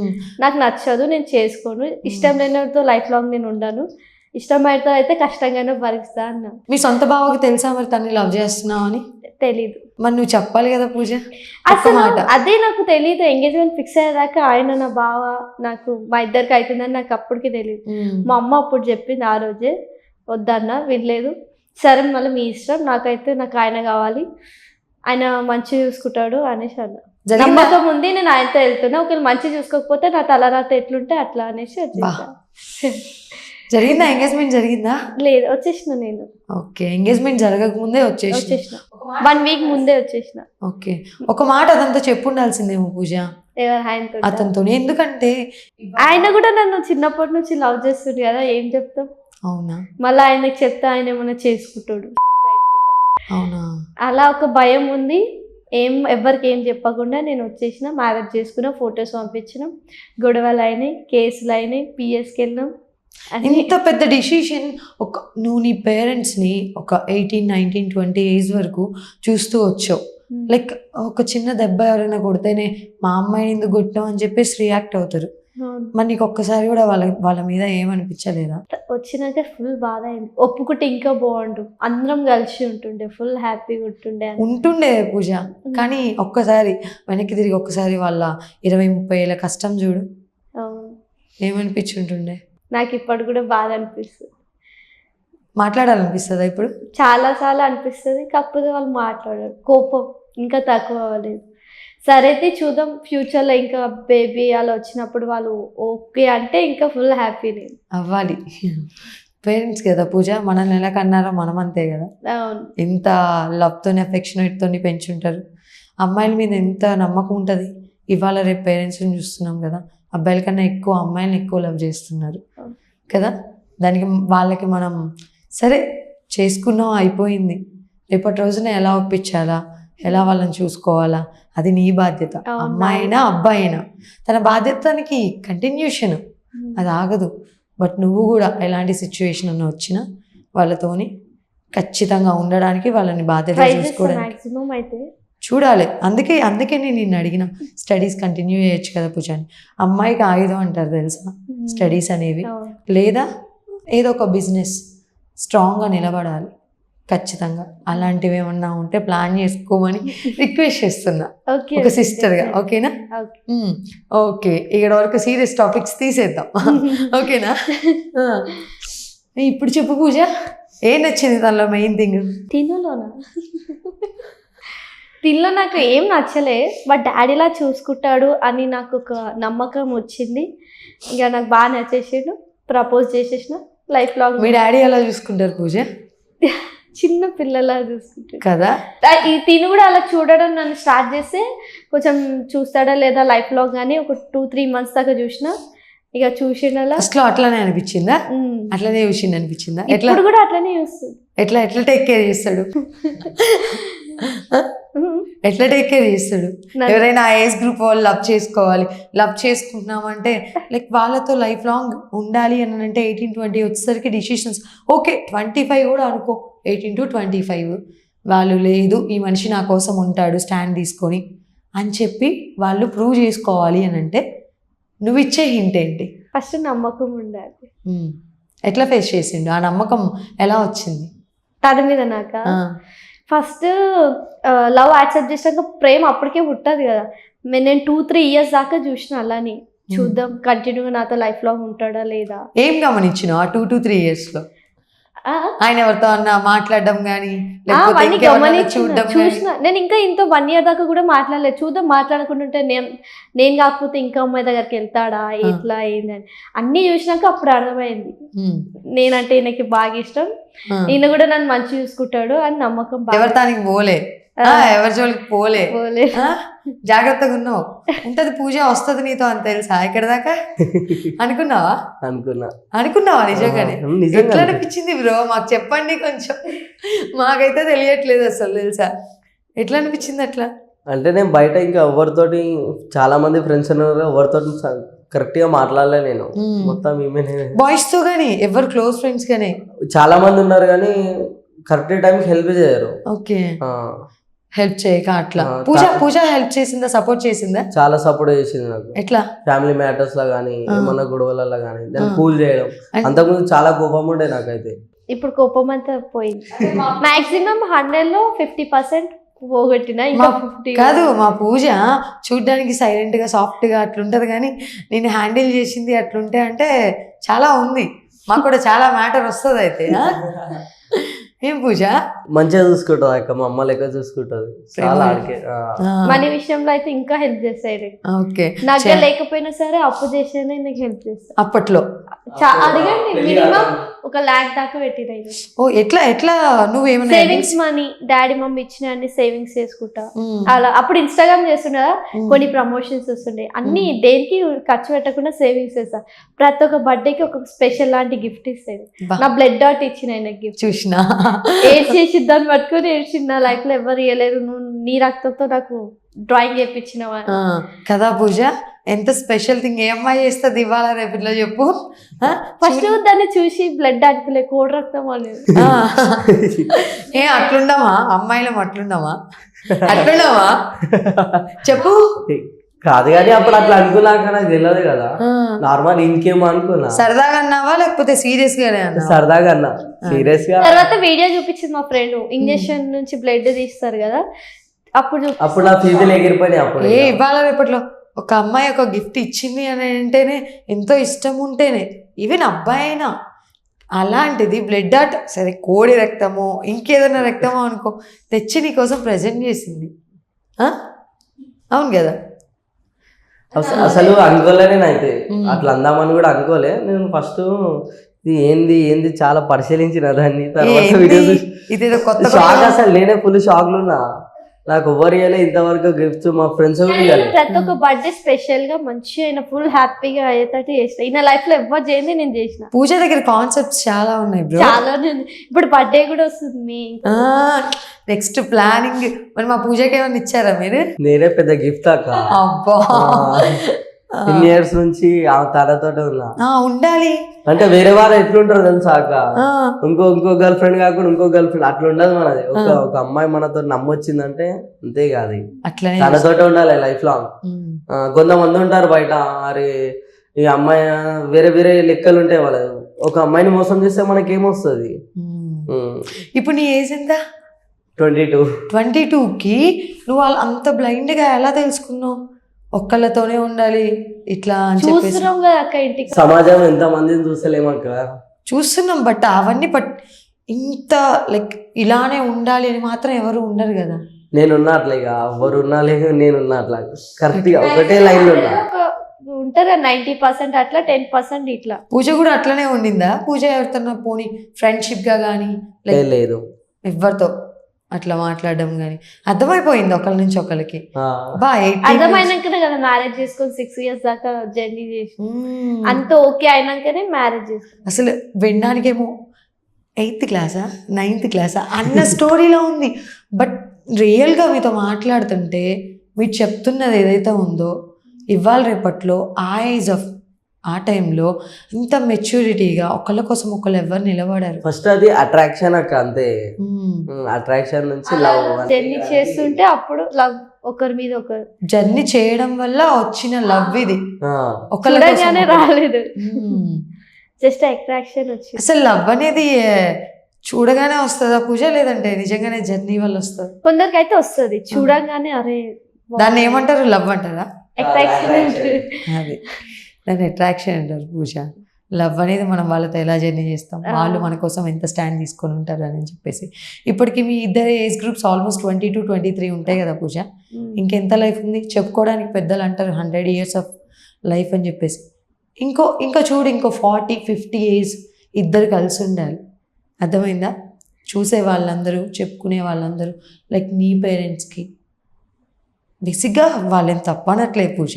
నాకు నచ్చదు, నేను చేసుకోను, ఇష్టం లేనితో లైఫ్ లాంగ్ నేను ఉండను, ఇష్టమైతే అయితే కష్టంగానే భరిస్తా అన్నా. మీ సొంత బావకి తెలుసా మరి తను లవ్ చేస్తున్నావు అని? తెలీదు. మరి నువ్వు చెప్పాలి కదా పూజ. అసలు అదే నాకు తెలీదు, ఎంగేజ్మెంట్ ఫిక్స్ అయ్యేదాకా ఆయన నా బావ, నాకు మా ఇద్దరికి అవుతుందని నాకు అప్పటికి తెలియదు. మా అమ్మ అప్పుడు చెప్పింది ఆ రోజే, వద్దన్నా వినలేదు. సరే మళ్ళీ మీ ఇష్టం, నాకైతే నాకు ఆయన కావాలి, ఆయన మంచి చూసుకుంటాడు అనేసి అన్నా. నమ్మకం ఉంది, నేను ఆయనతో వెళ్తున్నా, ఒకవేళ మంచి చూసుకోకపోతే నా తలరాత ఎట్లుంటే అట్లా అనేసి వచ్చేసా. జరిగిందా ఎంగేజ్మెంట్? జరిగిందా? లేదు, వచ్చేసిన నేను. ఓకే, ఎంగేజ్మెంట్ జరగక ముందే వచ్చేసిన 1 వీక్ ముందే వచ్చేసిన. ఓకే, ఒక మాట అతనితో చెప్పుండాల్సిందేమో పూజ. ఆయనతో? అతనితో. ఎందుకంటే ఆయన కూడా నన్ను చిన్నప్పటి నుంచి లవ్ చేస్తుంది కదా, ఏం చెప్తాం. అవునా? మళ్ళీ ఆయనకి చెప్తే ఆయన ఏమైనా చేసుకుంటాడు. అవునా? అలా ఒక భయం ఉంది. ఎవరికి ఏం చెప్పకుండా నేను వచ్చేసిన, మ్యారేజ్ చేసుకున్నా, ఫొటోస్ పంపించిన, గొడవలు అయినాయి, కేసులు అయినాయి, పిఎస్కి వెళ్ళినాం. ఇంత పెద్ద డిసిషన్. నువ్వు నీ పేరెంట్స్ని ఒక 18, 19, 20 ఏజ్ వరకు చూస్తూ వచ్చావు. లైక్ ఒక చిన్న దెబ్బ ఎవరైనా కొడితేనే మా అమ్మాయిని ఎందుకు కొట్టావు అని చెప్పేసి రియాక్ట్ అవుతారు. మరి నీకు ఒక్కసారి కూడా వాళ్ళ మీద ఏమనిపించలేదా? వచ్చినాక ఫుల్ బాధ అయింది. ఒప్పుకుంటే ఇంకా బాగుండు, అందరం కలిసి ఉంటుండే, ఫుల్ హ్యాపీగా ఉంటుండే పూజ. కానీ ఒక్కసారి వెనక్కి తిరిగి ఒక్కసారి వాళ్ళ 20-30 ఏళ్ళ కష్టం చూడు, ఏమనిపించుంటుండే? నాకు ఇప్పుడు కూడా బాధ అనిపిస్తుంది. మాట్లాడాలనిపిస్తుందా ఇప్పుడు? చాలా అనిపిస్తుంది, కాకపోతే వాళ్ళు మాట్లాడారు, కోపం ఇంకా తక్కువ అవ్వలేదు. సరే అయితే చూద్దాం, ఫ్యూచర్లో ఇంకా బేబీ అలా వచ్చినప్పుడు వాళ్ళు ఓకే అంటే ఇంకా ఫుల్ హ్యాపీ నేను అవ్వాలి. పేరెంట్స్ కదా పూజ, మనల్ని ఎలా కన్నారో మనం అంతే కదా. ఎంత లవ్తోని అఫెక్షనేట్తోని పెంచుంటారు. అమ్మాయిల మీద ఎంత నమ్మకం ఉంటుంది. ఇవాళ రేపు పేరెంట్స్ని చూస్తున్నాం కదా, అబ్బాయిల కన్నా ఎక్కువ అమ్మాయిలను ఎక్కువ లవ్ చేస్తున్నారు కదా. దానికి వాళ్ళకి మనం సరే చేసుకున్నాం, అయిపోయింది, రేపటి రోజున ఎలా ఒప్పించాలా, ఎలా వాళ్ళని చూసుకోవాలా, అది నీ బాధ్యత. అమ్మాయి అయినా అబ్బాయి అయినా తన బాధ్యతకి కంటిన్యూషన్, అది ఆగదు. బట్ నువ్వు కూడా ఎలాంటి సిచ్యువేషన్ అన్న వచ్చినా వాళ్ళతోని ఖచ్చితంగా ఉండడానికి, వాళ్ళని బాధ్యత చూసుకోవడానికి చూడాలి. అందుకే నేను నిన్ను అడిగిన, స్టడీస్ కంటిన్యూ చేయొచ్చు కదా పూజ అని. అమ్మాయికి ఆయుధం అంటారు తెలుసా స్టడీస్ అనేవి, లేదా ఏదో ఒక బిజినెస్ స్ట్రాంగ్గా నిలబడాలి ఖచ్చితంగా. అలాంటివి ఏమన్నా ఉంటే ప్లాన్ చేసుకోమని రిక్వెస్ట్ చేస్తున్నా ఒక సిస్టర్గా. ఓకేనా? ఓకే, ఇక్కడ వరకు సీరియస్ టాపిక్స్ తీసేద్దాం. ఓకేనా? ఇప్పుడు చెప్పు పూజ, ఏం నచ్చింది తనలో మెయిన్ థింగ్? తినలో నాకు ఏం నచ్చలే, బట్ డాడీలా చూసుకుంటాడు అని నాకు ఒక నమ్మకం వచ్చింది. ఇక నాకు బాగా నచ్చేసాడు, ప్రపోజ్ చేసేసిన. లైఫ్ లాంగ్ మీ డాడీ ఎలా చూసుకుంటారు పూజ? చిన్న పిల్లలా చూసుకుంటాడు కదా. ఈ తిను కూడా అలా చూడడం నన్ను స్టార్ట్ చేస్తే కొంచెం చూస్తాడా లేదా లైఫ్ లాంగ్ కానీ ఒక 2-3 months దాకా చూసిన. ఇక చూసిన అసలు అట్లానే అనిపించిందా? అట్లనే చూసింది అనిపించిందా? ఎట్లా కూడా అట్లనే చూస్తుంది. ఎట్లా టేక్ కేర్ చేస్తాడు? ఎట్లా టేక్ కేర్ చేస్తాడు? ఎవరైనా ఆ ఏజ్ గ్రూప్ వాళ్ళు లవ్ చేసుకుంటున్నామంటే లైక్ వాళ్ళతో లైఫ్ లాంగ్ ఉండాలి అని అంటే 18-20 వచ్చేసరికి డిసిషన్స్ ఓకే. 25 కూడా అనుకో, 18 to 25 వాళ్ళు లేదు ఈ మనిషి నా కోసం ఉంటాడు స్టాండ్ తీసుకొని అని చెప్పి వాళ్ళు ప్రూవ్ చేసుకోవాలి అని అంటే నువ్వు ఇచ్చే హింట్ ఏంటి? ఫస్ట్ నమ్మకం ఉండాలి. ఎట్లా ఫేస్ చేసిండు? ఆ నమ్మకం ఎలా వచ్చింది తన మీద? నాక ఫస్ట్ లవ్ యాక్సెప్ట్ చేసాక ప్రేమ అప్పటికే పుట్టదు కదా. నేను 2-3 ఇయర్స్ దాకా చూసిన అలానే. చూద్దాం కంటిన్యూగా నాతో లైఫ్ లో ఉంటాడా లేదా. ఏం గమనించినావు ఆ 2 to 3 years లో? ఆయన ఎవరితో అన్నా మాట్లాడడం కానీ అవన్నీ గమనించిన చూసిన. నేను ఇంకా ఇంతో 1 year దాకా కూడా మాట్లాడలేదు. చూద్దాం మాట్లాడుకుంటుంటే నేను కాకపోతే ఇంకా అమ్మాయి దగ్గరికి వెళ్తాడా ఎట్లా ఏందని అన్ని చూసినాక అప్పుడు అర్థమైంది నేనంటే ఈయనకి బాగా ఇష్టం, ఈయన కూడా నన్ను మంచి చూసుకుంటాడు అని నమ్మకం. ఎవరి తానికి పోలే, ఎవరి జోలికి పోలే, జాగ్రత్తగా ఉన్నావు. ఉంటది పూజ వస్తుంది నీతో అని తెలుసా ఇక్కడ దాకా? అనుకున్నావా? అనుకున్నావా నిజంగానే? ఎట్లా అనిపించింది బ్రో మాకు చెప్పండి కొంచెం, మాకైతే తెలియట్లేదు అసలు తెలుసా. ఎట్లా అనిపించింది అట్లా? అంటే నేను బయట ఇంకా ఎవరితోటి చాలా మంది ఫ్రెండ్స్ ఉన్నారు, ఎవరితో కరెక్ట్ గా మాట్లాడలే నేను. మొత్తం బాయ్స్ తో గానీ ఎవరు క్లోజ్ ఫ్రెండ్స్ గానీ చాలా మంది ఉన్నారు కానీ కరెక్ట్ టైంకి హెల్ప్ చేయరు. ఓకే, హెల్ప్ చేయక అట్లా. పూజ హెల్ప్ చేసిందా, సపోర్ట్ చేసిందా? చాలా సపోర్ట్ చేసింది నాకు. ఎట్లా? ఫ్యామిలీ మ్యాటర్స్ లో గానీ ఏమన్నా గొడవలలో గానీ దాన్ని కూల్ చేయడం. అంతకుముందు చాలా కోపం ఉండే నాకైతే, ఇప్పుడు కోపం అంతా పోయింది. మాక్సిమం 100లో 50% పోగొట్టిన. కాదు మా పూజ చూడ్డానికి సైలెంట్ గా సాఫ్ట్ గా అట్లుంటది కానీ నేను హ్యాండిల్ చేసింది అట్లుంటే అంటే చాలా ఉంది. మాకు కూడా చాలా మ్యాటర్ వస్తుంది అయితే. ఏం పూజ మంచిగా చూసుకుంటది అక్క, మా అమ్మ లెక్క చూసుకుంటది చాలా. మనీ విషయంలో అయితే ఇంకా హెల్ప్ చేస్తాడు. ఓకే, నాకు లేకపోయినా సరే అప్పు చేసేనే నాకు హెల్ప్ చేస్తా. అప్పట్లో అడగండి, మినిమం 1 lakh దాకా పెట్టిన. ఓ ఎట్లా ఎట్లా నువ్వేమన్నా సేవింగ్స్ మనీ డాడీ మమ్మీ ఇచ్చిన అన్ని సేవింగ్స్ చేసుకుంటా అలా. అప్పుడు ఇన్స్టాగ్రామ్ చేస్తుండే కొన్ని ప్రమోషన్స్ వస్తుండే, అన్ని దేనికి ఖర్చు పెట్టకుండా సేవింగ్స్ చేస్తా. ప్రతి ఒక్క బర్త్డేకి ఒక స్పెషల్ లాంటి గిఫ్ట్ ఇస్తాడు. నా బ్లడ్ డాట్ ఇచ్చిన ఆయన గిఫ్ట్ చూసినా ఏడ్చేసి దాన్ని పట్టుకొని ఏడ్చింది. నా లైఫ్ లో ఎవరు ఇవ్వలేరు, నువ్వు నీ రక్తంతో నాకు డ్రాయింగ్ చేయించినవా కదా. పూజ ఎంత స్పెషల్ థింగ్, ఏ అమ్మాయి చేస్తుంది ఇవాళ రేపు ఇట్లా చెప్పు. ఫస్ట్ దాన్ని చూసి బ్లడ్ అనుకోలే, కోడి రక్తం అనేది. అట్లుండమా అమ్మాయిలం, అట్లుండమా చెప్పు. కాదు కానీ అప్పుడు అట్లా అనుకున్నాక నాకు తెలియదు కదా, నార్మల్ ఇంకేమో అనుకున్నా. సరదాగా అన్నావా లేకపోతే సీరియస్ గానే అన్నా? సరదాగా అన్నా, సీరియస్ గా. తర్వాత వీడియో చూపించింది మా ఫ్రెండ్, ఇంజక్షన్ నుంచి బ్లడ్ తీస్తారు కదా, అప్పుడు నా ఫీజులు ఎగిరిపోయినాయి. అప్పుడు ఇవాళ రేపట్లో ఒక అమ్మాయి ఒక గిఫ్ట్ ఇచ్చింది అని అంటేనే ఎంతో ఇష్టం ఉంటేనే, ఈవెన్ అబ్బాయి అయినా. అలాంటిది బ్లడ్ డాట్ సరే కోడి రక్తమో ఇంకేదైనా రక్తమో అనుకో తెచ్చి నీ కోసం ప్రజెంట్ చేసింది. అవును కదా. అసలు అనుకోలే నేనైతే, అట్లా అందామని కూడా అనుకోలే నేను. ఫస్ట్ ఇది ఏంది చాలా పరిశీలించిన దాన్ని. తర్వాత వీడియో షాక్, అసలు నేనే ఫుల్ షాక్ లో ఉన్నా. నాకు ఎవరు ఇవ్వలే ఇంతవరకు గిఫ్ట్స్, మా ఫ్రెండ్స్ ప్రతి ఒక్క బర్త్డే స్పెషల్ గా మంచిగా అయినా ఫుల్ హ్యాపీగా అయ్యేటట్టు చేసిన. ఈయన లైఫ్ లో ఎవరు చేయండి నేను చేసిన. పూజ దగ్గర కాన్సెప్ట్స్ చాలా ఉన్నాయి బ్రో, చాలా. ఇప్పుడు బర్త్డే కూడా వస్తుంది, నెక్స్ట్ ప్లానింగ్. మరి మా పూజకి ఏమైనా ఇచ్చారా మీరు? నేనే పెద్ద గిఫ్ట్ అక్క. అబ్బా, ఇన్ని ఇయర్స్ నుంచి ఆ తనతో ఉన్నా. ఉండాలి అంటే వేరే వారు ఎట్లుంటారు తెలుసా అక్క, ఇంకో గర్ల్ ఫ్రెండ్ కాకుండా ఇంకో గర్ల్ ఫ్రెండ్ అట్లా ఉండదు మనది. ఒక అమ్మాయి మనతో నమ్మొచ్చిందంటే అంతే కాదు, తనతోటే ఉండాలి లైఫ్ లాంగ్. కొంతమంది ఉంటారు బయట, అరే ఈ అమ్మాయి వేరే వేరే లెక్కలు ఉంటాయి వాళ్ళది. ఒక అమ్మాయిని మోసం చేస్తే మనకి ఏమొస్తుంది? ఇప్పుడు నీ ఏజ్ ఎంత? 22. 22కి నువ్వు వాళ్ళు అంత బ్లైండ్ గా ఎలా తెలుసుకున్నావు? ఒక్కళ్ళతోనే ఉండాలి ఇట్లా అని చెప్పేసి. సమాజం ఎంత మందిని చూస్తలేమక్క, చూస్తున్నాం. బట్ అవన్నీ ఇంత లైక్ ఇలానే ఉండాలి అని మాత్రం ఎవరు ఉండరు కదా. నేనున్నా అట్లా, ఇక ఎవరు ఉన్నా లేదు నేనున్నా అట్లా కరెక్ట్ గా ఒకటే లైన్ లో ఉన్నా. ఉంటారా 90% అట్లా, 10% ఇట్లా. పూజ కూడా అట్లనే ఉండిందా? పూజ ఎవరితో పోనీ ఫ్రెండ్షిప్ గా కానీ లేదు, ఎవరితో అట్లా మాట్లాడడం కానీ అర్థమైపోయింది ఒకరి నుంచి ఒకరికి. అర్థమైనాకనే కదా మ్యారేజ్ చేసుకొని 6 years దాకా జర్నీ చేసి అంత ఓకే అయినాకనే మ్యారేజ్ చేసుకుని. అసలు వినడానికేమో 8th క్లాసా 9th క్లాసా అన్న స్టోరీలో ఉంది. బట్ రియల్గా మీతో మాట్లాడుతుంటే మీరు చెప్తున్నది ఏదైతే ఉందో ఇవాళ రేపట్లో ఆ ఏజ్ ఆఫ్ ఆ టైంలో ఇంత మెచ్యూరిటీగా ఒకళ్ళ కోసం ఒకళ్ళు ఎవరు నిలబడారు. ఫస్ట్ అది అట్రాక్షన్ అక్క, అంతే. అట్రాక్షన్ నుంచి లవ్. జర్నీ చేస్తుంటే అప్పుడు లవ్, ఒకరి మీద ఒకరు జర్నీ చేయడం వల్ల వచ్చిన లవ్ ఇది. ఒకళ్ళగానే రాలేదు, జస్ట్ అట్రాక్షన్ వచ్చింది. అసలు లవ్ అనేది చూడగానే వస్తుందా పూజ, లేదంటే నిజంగానే జర్నీ వల్ల వస్తుంది? కొందరికి అయితే వస్తుంది చూడగానే, అరే దాన్ని ఏమంటారు, లవ్ అంటారా? అట్రాక్షన్ అది దాన్ని అట్రాక్షన్ అంటారు పూజ. లవ్ అనేది మనం వాళ్ళతో ఎలా జర్నీ చేస్తాం, వాళ్ళు మన కోసం ఎంత స్టాండ్ తీసుకొని ఉంటారు అని చెప్పేసి. ఇప్పటికి మీ ఇద్దరు ఏజ్ గ్రూప్స్ ఆల్మోస్ట్ 22-23 ఉంటాయి కదా పూజ. ఇంకెంత లైఫ్ ఉంది చెప్పుకోవడానికి. పెద్దలు అంటారు 100 years ఆఫ్ లైఫ్ అని చెప్పేసి. ఇంకో చూడు, ఇంకో 40-50 years ఇద్దరు కలిసి ఉండాలి. అర్థమైందా? చూసే వాళ్ళందరూ, చెప్పుకునే వాళ్ళందరూ, లైక్ నీ పేరెంట్స్కి బేసిక్గా వాళ్ళేం తప్పనట్లే పూజ.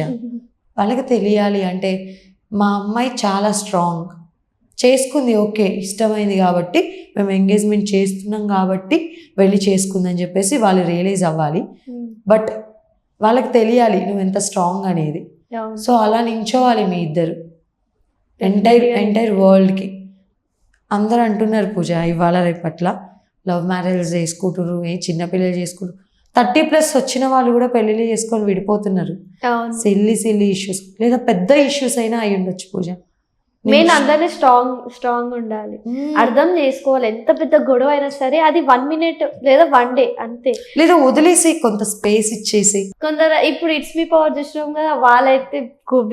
వాళ్ళకి తెలియాలి అంటే మా అమ్మాయి చాలా స్ట్రాంగ్, చేసుకుంది, ఓకే ఇష్టమైంది కాబట్టి మేము ఎంగేజ్మెంట్ చేస్తున్నాం కాబట్టి వెళ్ళి చేసుకుందని చెప్పేసి వాళ్ళు రియలైజ్ అవ్వాలి. బట్ వాళ్ళకి తెలియాలి నువ్వు ఎంత స్ట్రాంగ్ అనేది. సో అలా నించోవాలి మీ ఇద్దరు ఎంటైర్ వరల్డ్కి. అందరూ అంటున్నారు పూజ ఇవాళ రేపట్ల లవ్ మ్యారేజ్ చేసుకుంటున్నారు, చిన్నపిల్లలు చేసుకుంటారు. 30+ వచ్చిన వాళ్ళు కూడా పెళ్ళిళ్ళు చేసుకొని విడిపోతున్నారు. సిల్లీ ఇష్యూస్ లేదా పెద్ద ఇష్యూస్ అయినా అయి ఉండొచ్చు పూజ. మెయిన్ అందరినీ స్ట్రాంగ్ ఉండాలి, అర్థం చేసుకోవాలి. ఎంత పెద్ద గొడవ అయినా సరే అది 1 minute లేదా 1 day అంతే, లేదా వదిలేసి కొంత స్పేస్ ఇచ్చేసి. కొందరు ఇప్పుడు ఇట్స్ మీ పవర్ చూసినాం కదా, వాళ్ళైతే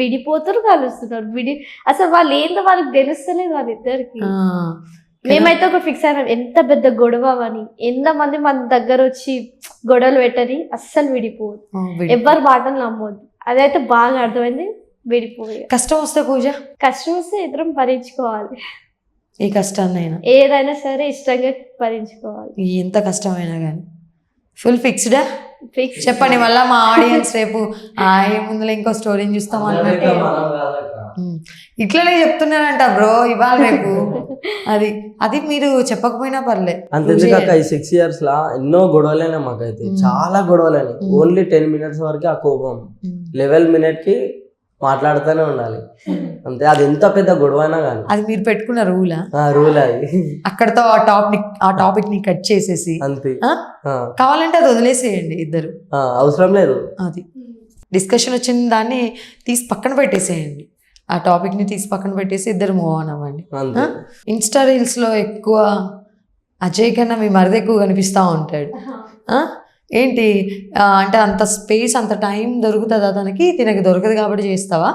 విడిపోతారు, కలుస్తున్నారు. అసలు వాళ్ళు ఏందో వాళ్ళకి తెలుస్తలేదు వాళ్ళిద్దరికి. మేమైతే ఒక ఫిక్స్ అయినాం, ఎంత పెద్ద గొడవ అని, ఎంతమంది మన దగ్గర వచ్చి గొడవలు పెట్టని అస్సలు విడిపోదు, ఎవరి మాటలు నమ్మొద్దు. అదైతే బాగా అర్థమైంది. విడిపోయి కష్టం వస్తే పూజ, కష్టం వస్తే ఇద్దరం భరించుకోవాలి. ఏ కష్టాన్నైనా ఏదైనా సరే ఇష్టంగా భరించుకోవాలి, ఎంత కష్టమైనా కానీ. ఫుల్ ఫిక్స్డా? ఫిక్స్. చెప్పండి మళ్ళీ మా ఆడియన్స్ రేపు ఏముందులో ఇంకో స్టోరీని చూస్తాం అన్నట్టు ఇట్లనే చెప్తున్నారంట బ్రో ఇవాళ రేపు. అది మీరు చెప్పకపోయినా పర్లేదు. అంతేకాక ఈ 6 years లా ఎన్నో గొడవలైనా మాకైతే, చాలా గొడవలని. ఓన్లీ 10 minutes వరకు ఆ కోపం, 11 minute కి మాట్లాడుతూనే ఉండాలి అంతే. అది ఎంత పెద్ద గొడవ అయినా కానీ. అది మీరు పెట్టుకున్న రూల్ అది అక్కడతో ఆ టాపిక్ ని కట్ చేసేసి అంతే. కావాలంటే అది వదిలేసేయండి ఇద్దరు, అవసరం లేదు. అది డిస్కషన్ వచ్చిన దాన్ని తీసి పక్కన పెట్టేసేయండి, ఆ టాపిక్ ని తీసి పక్కన పెట్టేసి ఇద్దరు మూవ్ ఆన్ అవ్వండి. ఇన్స్టా రీల్స్ లో ఎక్కువ అజయ్ కన్నా మీ మరిది ఎక్కువ కనిపిస్తూ ఉంటాడు. ఏంటి అంటే అంత స్పేస్, అంత టైం దొరుకుతుందా తనకి? తినకి దొరకదు కాబట్టి చేస్తావా?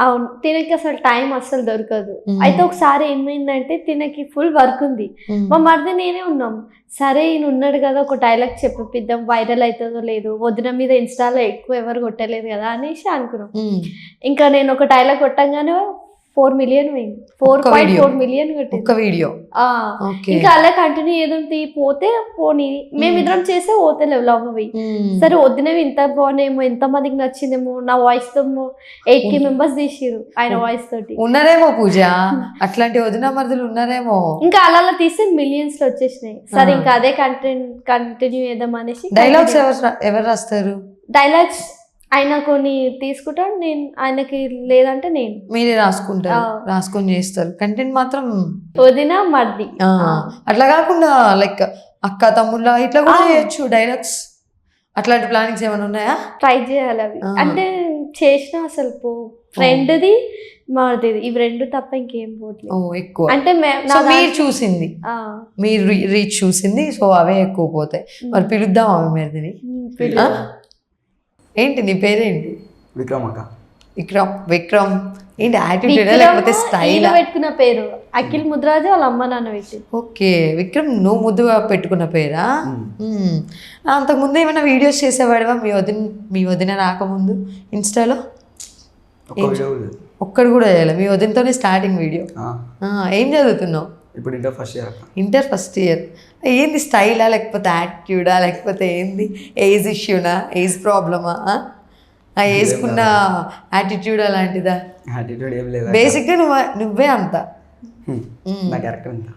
అవును, తినకి అసలు టైం అస్సలు దొరకదు. అయితే ఒకసారి ఏమైందంటే తినకి ఫుల్ వర్క్ ఉంది, మా మరిది నేనే ఉన్నాం. సరే ఈయన ఉన్నాడు కదా, ఒక డైలాగ్ చెప్పిద్దాం, వైరల్ అవుతుందో లేదు, వదిన మీద ఇన్స్టాలో ఎక్కువ ఎవరు కొట్టలేదు కదా అనేసి అనుకున్నాం. ఇంకా నేను ఒక డైలాగ్ కొట్టంగానే 4 million పోయింది, 4.4 million ఒక వీడియో. ఇంకా అలా కంటిన్యూ ఏదంటే పోతే పోనీ, మేమిద్దరం చేసే పోతలేవు లవ్ అవి. సరే వద్దునేవి ఇంత బాగున్నాయేమో, ఎంత మందికి నచ్చిందేమో, నా వాయిస్ తో 80 members తీసిరు ఆయన వాయిస్ తోటి. ఉన్నారేమో పూజ అట్లాంటి వదిన మరుదులు ఉన్నారేమో. ఇంకా అలా తీస్తే millions లో వచ్చేసినాయి. సరే ఇంకా అదే కంటిన్యూ చేద్దాం అనేసి. డైలాగ్స్ ఎవరు రాస్తారు? డైలాగ్స్ ఆయన కొన్ని తీసుకుంటాడు, నేను ఆయనకి లేదంటే నేను. మీరే రాసుకుంటారు, రాసుకొని చేస్తారు. కంటెంట్ మాత్రం వదిన మర్ది. అట్లా కాకుండా లైక్ అక్క తమ్ముళ్ళ ఇట్లా కూడా చేయొచ్చు డైలాగ్స్. అట్లాంటి ప్లానింగ్స్ ఏమైనా ఉన్నాయా? ట్రై చేయాలి అవి. అంటే చేసిన అసలు ఫ్రెండ్ది మరిది ఇవి 2 తప్ప ఇంకేం పోవట్లేదు ఎక్కువ. అంటే మీరు చూసింది, మీరు రీచ్ చూసింది, సో అవే ఎక్కువ పోతాయి. మరి పిలుద్దాం ఆమె మరిదిని. ఏంటి నీ పేరేంటి? విక్రమ్ అక్క. విక్రమ్ ఏంటి యాటిట్యూడ్ లేకపోతే స్టైల్? పెట్టుకున్న పేరు అఖిల్ ముద్రాజు వాళ్ళ అమ్మ నాన్న పెట్టి. ఓకే, విక్రమ్ నువ్వు ముద్దుగా పెట్టుకున్న పేరా? అంతకుముందు ఏమైనా వీడియోస్ చేసేవాడివా మీ వదిన రాకముందు ఇన్స్టాలో? ఒక్కడు కూడా చేయాలి. మీ వదినతోనే స్టార్టింగ్ వీడియో. ఏం చదువుతున్నావు ఇప్పుడు? Inter first year. Inter first year. ఏంది స్టైలా లేకపోతే యాటిట్యూడా లేకపోతే ఏంది? ఏజ్ ఇష్యూనా, ఏజ్ ప్రాబ్లమా? వేసుకున్న యాటిట్యూడ్ అలాంటిదా? యాటిట్యూడ్ ఏం లేదు, బేసిక్గా నువ్వే అంత. నా క్యారెక్టర్ అంత.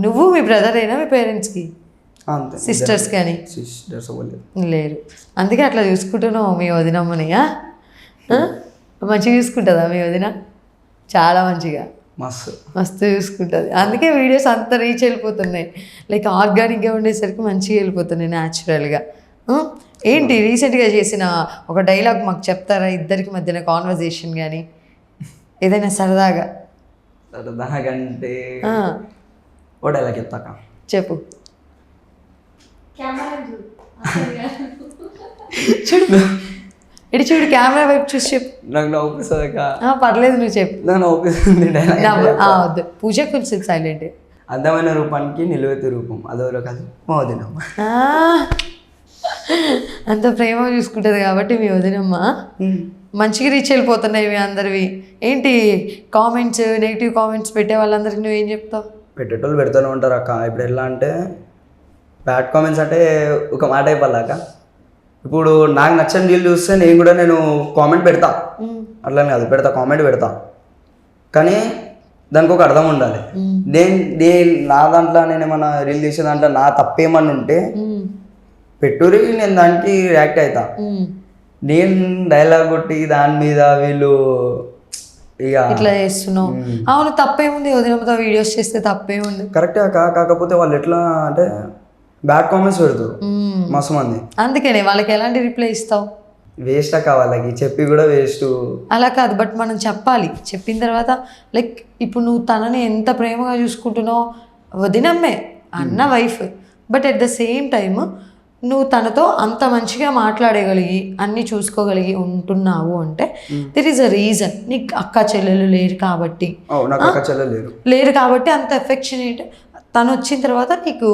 నువ్వు మీ బ్రదర్ అయినా మీ పేరెంట్స్కి? సిస్టర్స్ కానీ లేరు, అందుకే అట్లా చూసుకుంటున్నావు మీ వదినమ్మని. మంచిగా చూసుకుంటుందా మీ వదిన? చాలా మంచిగా, మస్తు చూసుకుంటుంది. అందుకే వీడియోస్ అంత రీచ్ వెళ్ళిపోతున్నాయి. లైక్ ఆర్గానిక్గా ఉండేసరికి మంచిగా వెళ్ళిపోతున్నాయి న్యాచురల్గా. ఏంటి రీసెంట్గా చేసిన ఒక డైలాగ్ మాకు చెప్తారా? ఇద్దరికి మధ్యన కాన్వర్జేషన్ కానీ ఏదైనా సరదాగా. సరదాగంటే ఓ డైలాగ్ చెప్తాక. చెప్పు. చూడు ఇటు చూడు కెమెరా వైపు చూసి చెప్పు. నాకు నవ్వుపిస్తుంది అక్క. పర్లేదు నువ్వు చెప్పు. నాకు నవ్వుపిస్తుంది వద్దు పూజ కొంచెం సైలెంట్. అందమైన రూపానికి నిలువెత్తు రూపం అదెవరో కాదు మా వదినమ్మ. అంత ప్రేమ చూసుకుంటుంది కాబట్టి మీ వదినమ్మ. మంచిగా రీచ్ వెళ్ళిపోతున్నాయి మీ అందరివి. ఏంటి కామెంట్స్ నెగిటివ్ కామెంట్స్ పెట్టే వాళ్ళందరికీ నువ్వేం చెప్తావు? పెట్టేటోళ్ళు పెడుతూనే ఉంటారు అక్క. ఇప్పుడు ఎలా అంటే బ్యాడ్ కామెంట్స్ అంటే ఒక మాట అయిపోలేక, ఇప్పుడు నాకు నచ్చని రీల్ చూస్తే నేను కామెంట్ పెడతా, అట్లా కాదు పెడతా, కామెంట్ పెడతా, కానీ దానికి ఒక అర్థం ఉండాలి. నేను నా దాంట్లో నేను ఏమన్నా రీల్ చేసే దాంట్లో నా తప్పేమన్నా ఉంటే పెట్టురి, నేను దానికి రియాక్ట్ అవుతా. నేను డైలాగ్ కొట్టి దాని మీద వీళ్ళు ఇక ఇట్లా చేస్తున్నావు. అవును తప్పేముంది, వదినమ్మతో వీడియోస్ చేస్తే తప్పేముంది? కరెక్టే కాకపోతే వాళ్ళు ఎట్లా అంటే బ్యాడ్ కామెంట్స్ పెడతారు మస్తు మంది. అందుకనే వాళ్ళకి ఎలాంటి రిప్లై ఇస్తావు? వేస్ట్ అక్క, వాళ్ళకి చెప్పి కూడా వేస్ట్. అలా కాదు, బట్ మనం చెప్పాలి. చెప్పిన తర్వాత లైక్ ఇప్పుడు నువ్వు తనని ఎంత ప్రేమగా చూసుకుంటున్నావు, వదినమ్మే అన్న wife, but at the same time నువ్వు తనతో అంత మంచిగా మాట్లాడగలిగి అన్నీ చూసుకోగలిగి ఉంటున్నావు అంటే దిర్ ఈస్ అ రీజన్. నీకు అక్క చెల్లెలు లేరు కాబట్టి, లేరు కాబట్టి అంత ఎఫెక్షనేట్. తను వచ్చిన తర్వాత నీకు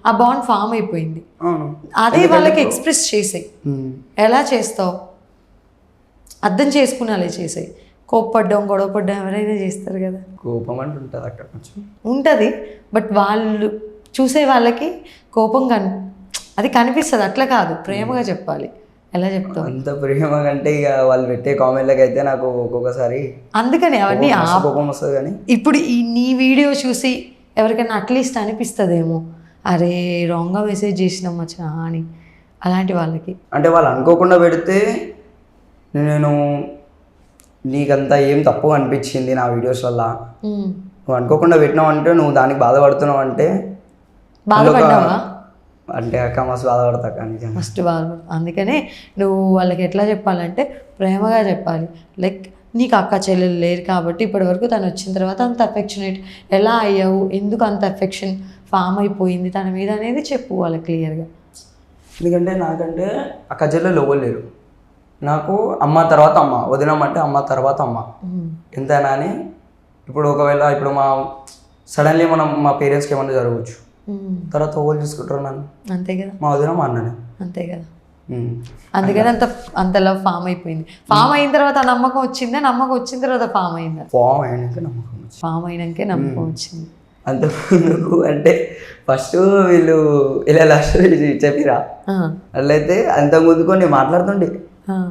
ఆ బాండ్ ఫామ్ అయిపోయింది. అదే వాళ్ళకి ఎక్స్ప్రెస్ చేసాయి. ఎలా చేస్తావు? అర్థం చేసుకునేలా చేసాయి. కోప్పడ్డం గొడవ పడ్డం ఎవరైనా చేస్తారు కదా. కోపం అంటే ఉంటుంది అక్కడ కొంచెం ఉంటుంది, బట్ వాళ్ళు చూసే వాళ్ళకి కోపం అది కనిపిస్తుంది. అట్లా కాదు, ప్రేమగా చెప్పాలి. ఎలా చెప్తావు? అంత ప్రేమ కంటే ఇక వాళ్ళు పెట్టే కామెంట్లకి అయితే నాకు ఒక్కొక్కసారి అందుకని అవన్నీ కోపం వస్తుంది. కానీ ఇప్పుడు ఈ నీ వీడియో చూసి ఎవరికైనా అట్లీస్ట్ అనిపిస్తుందేమో, అరే రాంగ్గా మెసేజ్ చేసినాం మచ్చా అని. అలాంటి వాళ్ళకి అంటే వాళ్ళు అనుకోకుండా పెడితే నేను నీకంతా ఏం తప్పు అనిపించింది నా వీడియోస్ వల్ల, నువ్వు అనుకోకుండా పెట్టినావు అంటే నువ్వు దానికి బాధపడుతున్నావు అంటే బాధపడ్డావా అంటే అక్క మస్తు బాధపడతా కానీ ఫస్ట్ బాధపడు. అందుకనే నువ్వు వాళ్ళకి ఎట్లా చెప్పాలంటే ప్రేమగా చెప్పాలి. లైక్ నీకు అక్క చెల్లెలు లేరు కాబట్టి ఇప్పటివరకు తను వచ్చిన తర్వాత అంత అఫెక్షనేట్ ఎలా అయ్యావు, ఎందుకు అంత అఫెక్షన్ ఫామ్ అయిపోయింది తన మీద అనేది చెప్పు వాళ్ళకి క్లియర్గా. ఎందుకంటే నాకంటే అక్క చెల్లెలు ఎవరు లేరు. నాకు అమ్మ తర్వాత అమ్మ, వదినమ్మంటే అమ్మ తర్వాత అమ్మ ఎంతైనా అని. ఇప్పుడు ఒకవేళ ఇప్పుడు సడన్లీ మా పేరెంట్స్కి ఏమన్నా జరగవచ్చు, తర్వాత ఓళ్ళు చూసుకుంటారు నన్ను. అంతే కదా, మా వదిన మా అన్ననే. అంతే కదా. అందుకని అంత లవ్ ఫామ్ అయిపోయింది. ఫామ్ అయిన తర్వాత నమ్మకం వచ్చిందా? నమ్మకం వచ్చిన తర్వాత ఫామ్ అయిందా? ఫామ్ అయినాక నమ్మకం వచ్చింది. ఫామ్ అయినాకే నమ్మకం వచ్చింది. అంతకు అంటే ఫస్ట్ వీళ్ళు ఇలా లాస్ట్ చెప్పిరా, అట్లయితే అంతకుముందుకు నేను మాట్లాడుతుండే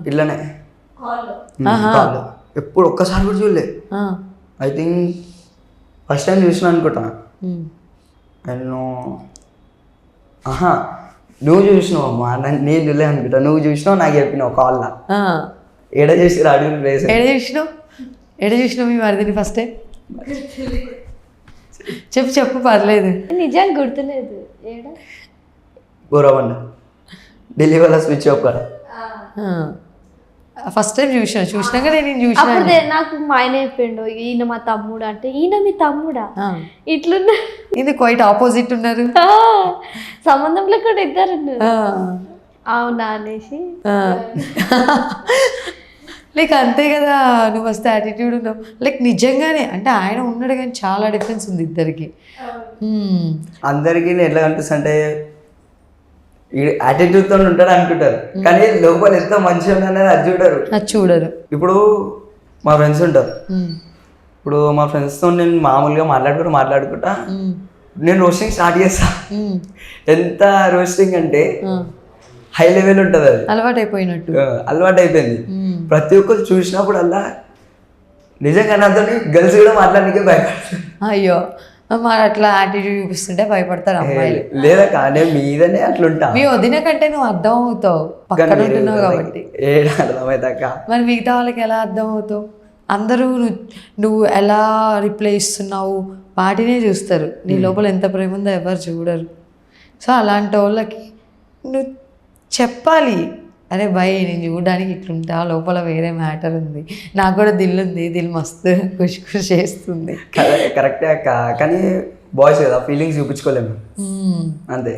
ఇట్లనే ఎప్పుడు ఒక్కసారి కూడా చూడలే. ఐ థింక్ ఫస్ట్ టైం చూసిన అనుకుంటా నేను. నువ్వు చూసినావు అమ్మా, నేను చూడలే అనుకుంటా. నువ్వు చూసినావు, నాకు చెప్పినావు కాల్లో. ఎడ చూసి అడుగు ప్లేస్ ఎడ చూసినావు మీ మరిదిని ఫస్ట్ టైం? చెప్పు పర్లేదు. నిజంగా గుర్తులేదు. ఏడా గోరవండ ఢిల్లీ వాళ్ళ స్విచ్ ఆఫ్ కాడ ఫస్ట్ టైం చూసినాక నేను చూసిన. అప్పుడు నాకు మా ఆయన చెప్పిండు, ఈయన మా తమ్ముడు అంటే. ఈయన మీ తమ్ముడా? ఇట్లున్నా ఇది క్వైట్ ఆపోజిట్ ఉన్నారు. సంబంధంలో కూడా ఇద్దరు అవునా అనేసి లైక్ అంతే కదా. నువ్వు వస్తే యాటిట్యూడ్ ఉన్నావు. లైక్ నిజంగానే అంటే ఆయన ఉన్నాడు కానీ చాలా డిఫరెన్స్ ఉంది ఇద్దరికి. అందరికీ ఎట్లా కనిపిస్తుంది అంటే యాటిట్యూడ్తో ఉంటాడు అనుకుంటారు, కానీ లోపల ఎంత మంచిగా ఉన్నది అది చూడరు. ఇప్పుడు మా ఫ్రెండ్స్ ఉంటారు, ఇప్పుడు మా ఫ్రెండ్స్తో నేను మామూలుగా మాట్లాడుకుంటా నేను రోస్టింగ్ స్టార్ట్ చేస్తా. ఎంత రోస్టింగ్ అంటే హై లెవెల్ ఉంటుంది, అది అలవాటు అయిపోయింది. ప్రతి ఒక్కరు చూసినప్పుడు అలా నిజంగా నాతో గర్ల్స్ కూడా మాట్లాడడానికి భయపడతారు. అయ్యో మరి అట్లా యాటిట్యూడ్ చూపిస్తుంటే భయపడతారు అమ్మాయిలు. లేదా కానీ మీదనే అట్లుంటా. మీ వదిన కంటే నువ్వు అర్థం అవుతావు, పక్కన ఉంటున్నావు కాబట్టి. అర్థమవుతాక మరి మిగతా వాళ్ళకి ఎలా అర్థం అవుతావు? అందరూ నువ్వు ఎలా రిప్లై ఇస్తున్నావు వాటినే చూస్తారు, నీ లోపల ఎంత ప్రేమ ఉందో ఎవరు చూడరు. సో అలాంటి వాళ్ళకి నువ్వు చెప్పాలి, అరే భయ్ నేను చూడడానికి ఇట్లుంటా, లోపల వేరే మ్యాటర్ ఉంది, నాకు కూడా దిల్ ఉంది, దిల్ మస్తు ఖుషి ఖుషి చేస్తుంది. కరెక్టే అక్క, కానీ బాయ్స్ కదా ఫీలింగ్స్ చూపించుకోలేము అంతే.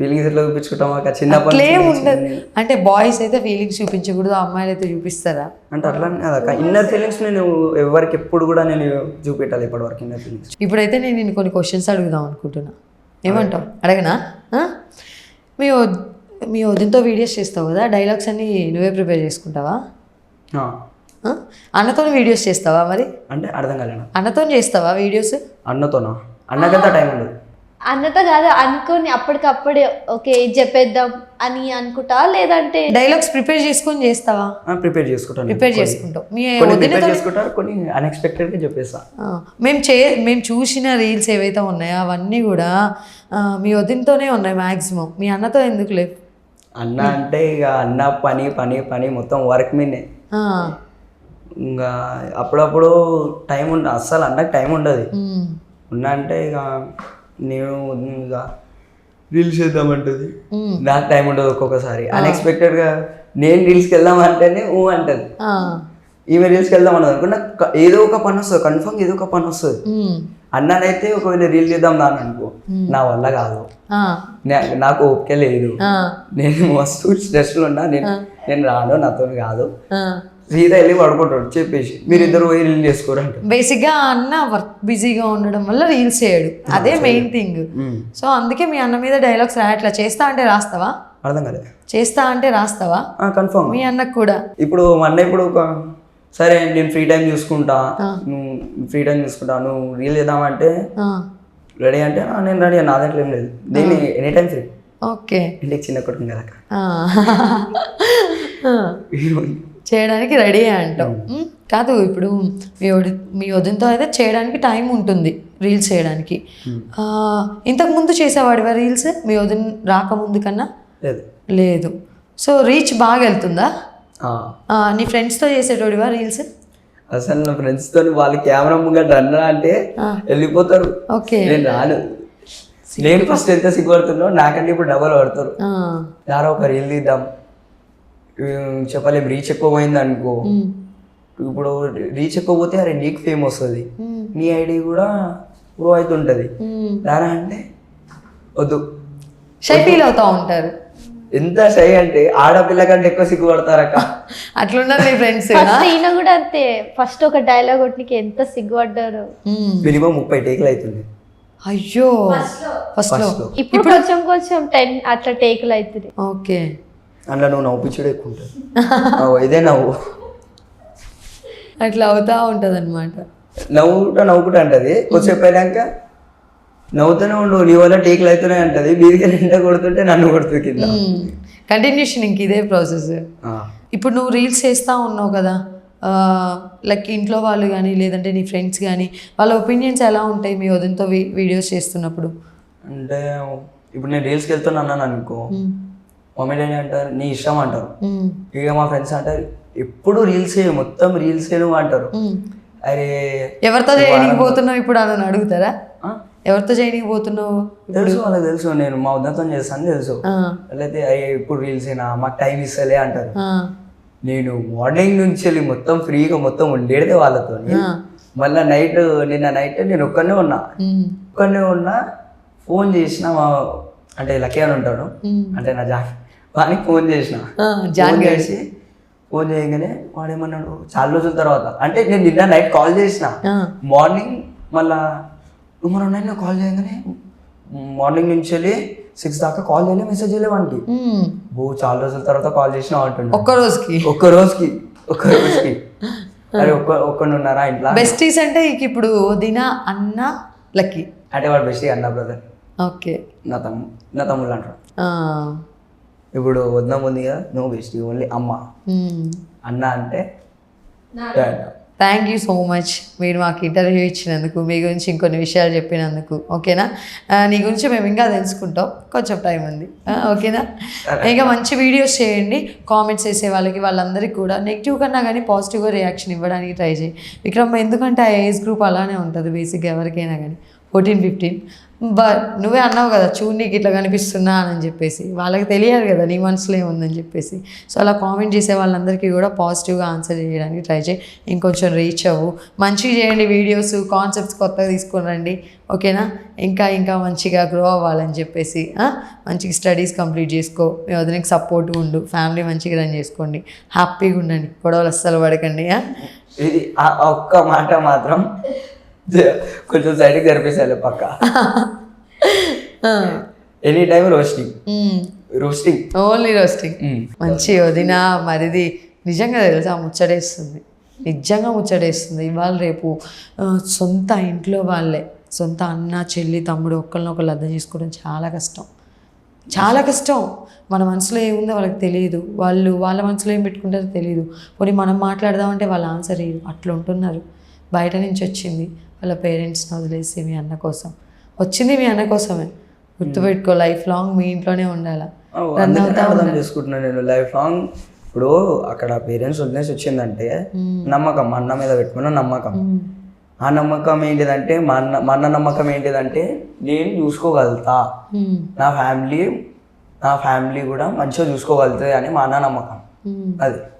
ఫీలింగ్స్ ఎట్లా చూపించుకుంటాం అక్క చిన్నప్పటి అట్లే నుంచి ఉండదు. అంటే బాయ్స్ అయితే ఫీలింగ్స్ చూపించకూడదు, అమ్మాయిలు అయితే చూపిస్తారా? అంటే అట్లా అదక్క ఇన్నర్ ఫీలింగ్స్ నేను ఎవరికి ఎప్పుడు కూడా నేను చూపెట్టాలి ఇప్పటివరకు ఇన్నర్ ఫీలింగ్స్. ఇప్పుడైతే నేను నిన్ను కొన్ని క్వశ్చన్స్ అడుగుదాం అనుకుంటున్నా. ఏమంటావు? అడగనా? మీ వదినతో వీడియోస్ చేస్తావు కదా, డైలాగ్స్ అన్నీ నువ్వే ప్రిపేర్ చేసుకుంటావా? అన్నతో వీడియోస్ చేస్తావా మరి? అంటే అర్థం కాలేనా? అన్నతో చేస్తావా వీడియోస్? అన్నతోనా? అన్నకంతా టైం ఉండదు. అన్నతో కాదు, అనుకోని అప్పటికప్పుడే ఓకే ఇది చెప్పేద్దాం అని అనుకుంటా, లేదంటే డైలాగ్స్ ప్రిపేర్ చేసుకొని చేస్తావా? ప్రిపేర్ చేసుకుంటాను. ప్రిపేర్ చేసుకుంటావు. మీ కొన్ని వదినతో ప్రిపేర్ చేసుకుంటారు, కొన్ని అన్ఎక్స్పెక్టెడ్గా చెప్పేస్తా. మేము చూసిన రీల్స్ ఏవైతే ఉన్నాయో అవన్నీ కూడా మీ వదినతోనే ఉన్నాయి మ్యాక్సిమం. మీ అన్నతో ఎందుకు లేవు? అన్న అంటే ఇక అన్న పని పని పని మొత్తం వర్క్ మీదే. ఇంకా అప్పుడప్పుడు టైం ఉండదు, అస్సలు అన్నకు టైం ఉండదు. ఉన్నా అంటే ఇక నేను ఇక రీల్స్ చేద్దామంటుంది, నాకు టైం ఉండదు. ఒక్కొక్కసారి అన్ఎక్స్పెక్టెడ్గా నేను రీల్స్కి వెళ్దామంటేనే అంటది, ఈమె రీల్స్కి వెళ్దాం అన్నది అనుకో, నాకు ఏదో ఒక పని వస్తుంది, కన్ఫర్మ్ ఏదో ఒక పని వస్తుంది. అన్ననైతే ఒకవేళ రీల్ చేద్దాం దాని అనుకో, నా వల్ల కాదు, నాకు ఓపిక లేదు, నేను మస్తు స్ట్రెస్లో ఉన్నా, నేను రాను, నాతో కాదు, సీదా వెళ్ళి పడుకుంటాడు చెప్పేసి మీరిద్దరు పోయి రీల్ చేసుకోరు అంటే. బేసిక్గా అన్న వర్క్ బిజీగా ఉండడం వల్ల రీల్స్ చేయడు, అదే మెయిన్ థింగ్. సో అందుకే మీ అన్న మీద డైలాగ్స్ రాయట్లా. చేస్తా అంటే రాస్తావా? అర్థం కాలేదు. చేస్తా అంటే రాస్తావా? కన్ఫర్మ్. మీ అన్నకు కూడా ఇప్పుడు మా అన్న ఇప్పుడు సరే నేను ఫ్రీ టైం చూసుకుంటా, నువ్వు ఫ్రీ టైం చూసుకుంటా, నువ్వు రీల్ చేద్దామంటే రెడీ అంటే నేను రెడీ, నా దాంట్లో ఏం లేదు, నేను ఎనీ టైం ఫ్రీ. ఓకే, ఇంటికి చిన్న కొడుకు కదా చేయడానికి రెడీ అంటావు. కాదు, ఇప్పుడు మీ వదినతో అయితే చేయడానికి టైం ఉంటుంది రీల్స్ చేయడానికి. ఇంతకు ముందు చేసేవాడివా రీల్స్ మీ వదిన రాకముందు కన్నా? లేదు. సో రీచ్ బాగా వెళ్తుందా? నీ ఫ్రెండ్స్తో చేసేటోడివా రీల్స్? అసలు నా ఫ్రెండ్స్తో వాళ్ళు కెమెరా ముంగట రన్నరా అంటే వెళ్ళిపోతారు. ఓకే, నేను రాను. నేను ఫస్ట్ ఎంత సిగ్గుపడుతున్నా, నాకంటే ఇప్పుడు డబల్ పడతారు. యారో ఒక రీల్ తీద్దాం చెప్పలేం, రీచ్ ఎక్కువ పోయింది అనుకో, ఇప్పుడు రీచ్ ఎక్కువ పోతే అరే నీకు ఫేమ్ వస్తుంది, నీ ఐడి కూడా గ్రో అవుతుంటుంది, రారా అంటే వద్దు, షై ఫీల్ అవుతా ఉంటారు. ఎంత షై అంటే ఆడపిల్ల కంటే ఎక్కువ సిగ్గుపడతారక్క. అట్లున్నారు నీ ఫ్రెండ్స్? ఈయన కూడా అంతే, ఫస్ట్ ఒక డైలాగ్ కొట్టికి ఎంత సిగ్గుపడ్డారు. మినిమం 30 టేకులు అవుతుంది. అయ్యో, ఫస్ట్ లో. ఇప్పుడు కొంచెం కొంచెం 10 అట్లా టేకులు అవుతుంది. ఓకే, అందులో నువ్వు నవ్వుపిచ్చుడు ఎక్కువ ఉంటుంది, ఇదే నవ్వు అట్లా అవుతా ఉంటుంది అనమాట. నవ్వుకుంటా అంటది, కొద్దిసేపు అయినాక నవ్వుతూనే ఉండు, నీ వల్ల టేకులు అవుతూనే అంటది, మీదికి నిండా కొడుతుంటే నన్ను కొడుతుంది కింద. కంటిన్యూషన్ ఇంక ఇదే ప్రాసెస్. ఇప్పుడు నువ్వు రీల్స్ చేస్తూ ఉన్నావు కదా, లైక్ ఇంట్లో వాళ్ళు కానీ లేదంటే నీ ఫ్రెండ్స్ కానీ వాళ్ళ ఒపీనియన్స్ ఎలా ఉంటాయి మీ వదినతో వీడియోస్ చేస్తున్నప్పుడు? అంటే ఇప్పుడు నేను రీల్స్కి వెళ్తున్నాను అనుకో, మమ్మీ డాడీ అంటారు నీ ఇష్టం అంటారు, ఇక మా ఫ్రెండ్స్ అంటారు ఎప్పుడు రీల్సే, మొత్తం రీల్సే నువ్వు అంటారు. అరే ఎవరితో చేయడానికి పోతున్నావు ఇప్పుడు అని అడుగుతారా? ఎవరితో చేయడానికి పోతున్నావు? తెలుసు, వాళ్ళకి తెలుసు, నేను మా వద్దతో చేస్తాను తెలుసు. వాళ్ళైతే అయ్యే ఇప్పుడు రీల్సేనా, మాకు టైం ఇస్తలే అంటారు. నేను మార్నింగ్ నుంచి వెళ్ళి మొత్తం ఫ్రీగా మొత్తం ఉండేదే వాళ్ళతో. మళ్ళీ నిన్న నైట్ నేను ఒక్కనే ఉన్నా, ఫోన్ చేసిన అంటే లక్కీ అని ఉంటాడు, అంటే నా వానికి ఫోన్ చేసిన, ఫోన్ చేయగానే వాడు ఏమన్నాడు చాలా రోజుల తర్వాత, అంటే నేను నిన్న నైట్ కాల్ చేసిన, మార్నింగ్ మళ్ళా నువ్వు నైట్ కాల్ చేయగానే మార్నింగ్ నుంచి వెళ్ళి 6 దాకా కాల్ చేయలే, మెసేజ్ చేయలే వానికి. చాలా రోజుల తర్వాత కాల్ చేసిన అంటుండే, ఒక్క రోజుకి అరే ఒక్కడున్నారా ఇంట్లో. బెస్టీస్ అంటే ఇప్పుడు వదిన అన్న లక్కీ అంటే వాడు బెస్టీ అన్న బ్రదర్. ఓకే, నా తమ్ముళ్ళు అంటారు. ఇప్పుడు వదిన ఉంది కదా, నువ్వు బెస్టీ ఓన్లీ అమ్మ, అన్న అంటే. థ్యాంక్ యూ సో మచ్ మీరు మాకు ఇంటర్వ్యూ ఇచ్చినందుకు, మీ గురించి ఇంకొన్ని విషయాలు చెప్పినందుకు. ఓకేనా, నీ గురించి మేము ఇంకా తెలుసుకుంటాం, కొంచెం టైం ఉంది. ఓకేనా, ఇంకా మంచి వీడియోస్ చేయండి. కామెంట్స్ చేసే వాళ్ళందరికీ కూడా నెగిటివ్ కన్నా కానీ పాజిటివ్గా రియాక్షన్ ఇవ్వడానికి ట్రై చేయి విక్రమ్, ఎందుకంటే ఆ ఏజ్ గ్రూప్ అలానే ఉంటుంది బేసిక్గా ఎవరికైనా కానీ 14-15. నువ్వే అన్నావు కదా చూడు నీకు ఇట్లా కనిపిస్తున్నా అని చెప్పేసి, వాళ్ళకి తెలియాలి కదా నీ మనసులో ఏముందని చెప్పేసి. సో అలా కామెంట్ చేసే వాళ్ళందరికీ కూడా పాజిటివ్గా ఆన్సర్ చేయడానికి ట్రై చేయి, ఇంకొంచెం రీచ్ అవ్వు, మంచిగా చేయండి వీడియోస్, కాన్సెప్ట్స్ కొత్తగా తీసుకొని రండి, ఓకేనా? ఇంకా ఇంకా మంచిగా గ్రో అవ్వాలని చెప్పేసి మంచిగా స్టడీస్ కంప్లీట్ చేసుకో, మీ వదినకి సపోర్ట్గా ఉండు, ఫ్యామిలీ మంచిగా రన్ చేసుకోండి, హ్యాపీగా ఉండండి, గొడవలు అస్సలు పడకండి. ఇది ఆ ఒక్క మాట మాత్రం కొంచెం సైడ్కి జరిపేసాలి పక్క. Any time roasting only roasting. మంచి వదిన మరిది నిజంగా తెలుసా ముచ్చటేస్తుంది, నిజంగా ముచ్చటేస్తుంది. ఇవాళ రేపు సొంత ఇంట్లో వాళ్ళే, సొంత అన్న చెల్లి తమ్ముడు ఒకళ్ళనొకళ్ళు అర్థం చేసుకోవడం చాలా కష్టం, చాలా కష్టం. మన మనసులో ఏముందో వాళ్ళకి తెలియదు, వాళ్ళు వాళ్ళ మనసులో ఏం పెట్టుకుంటారో తెలియదు. పోనీ మనం మాట్లాడదామంటే వాళ్ళ ఆన్సర్ ఇయ్యరు, అట్లా ఉంటున్నారు. బయట నుంచి వచ్చింది వాళ్ళ పేరెంట్స్ని వదిలేసి మీ అన్న కోసం వచ్చింది, మీ అన్న కోసమే గుర్తుపెట్టుకో. లైఫ్ లాంగ్ మీ ఇంట్లోనే ఉండాలి, రన్ అవుతా అర్థం చేసుకుంటున్నాను నేను లైఫ్ లాంగ్. ఇప్పుడు అక్కడ పేరెంట్స్ వదిలేసి వచ్చిందంటే నమ్మకం, మా అన్న మీద పెట్టుకున్న నమ్మకం. ఆ నమ్మకం ఏంటిదంటే మా అన్న నమ్మకం ఏంటిదంటే నేను చూసుకోగలుగుతా, నా ఫ్యామిలీ కూడా మంచిగా చూసుకోగలుగుతుంది అని మా అన్న నమ్మకం. అది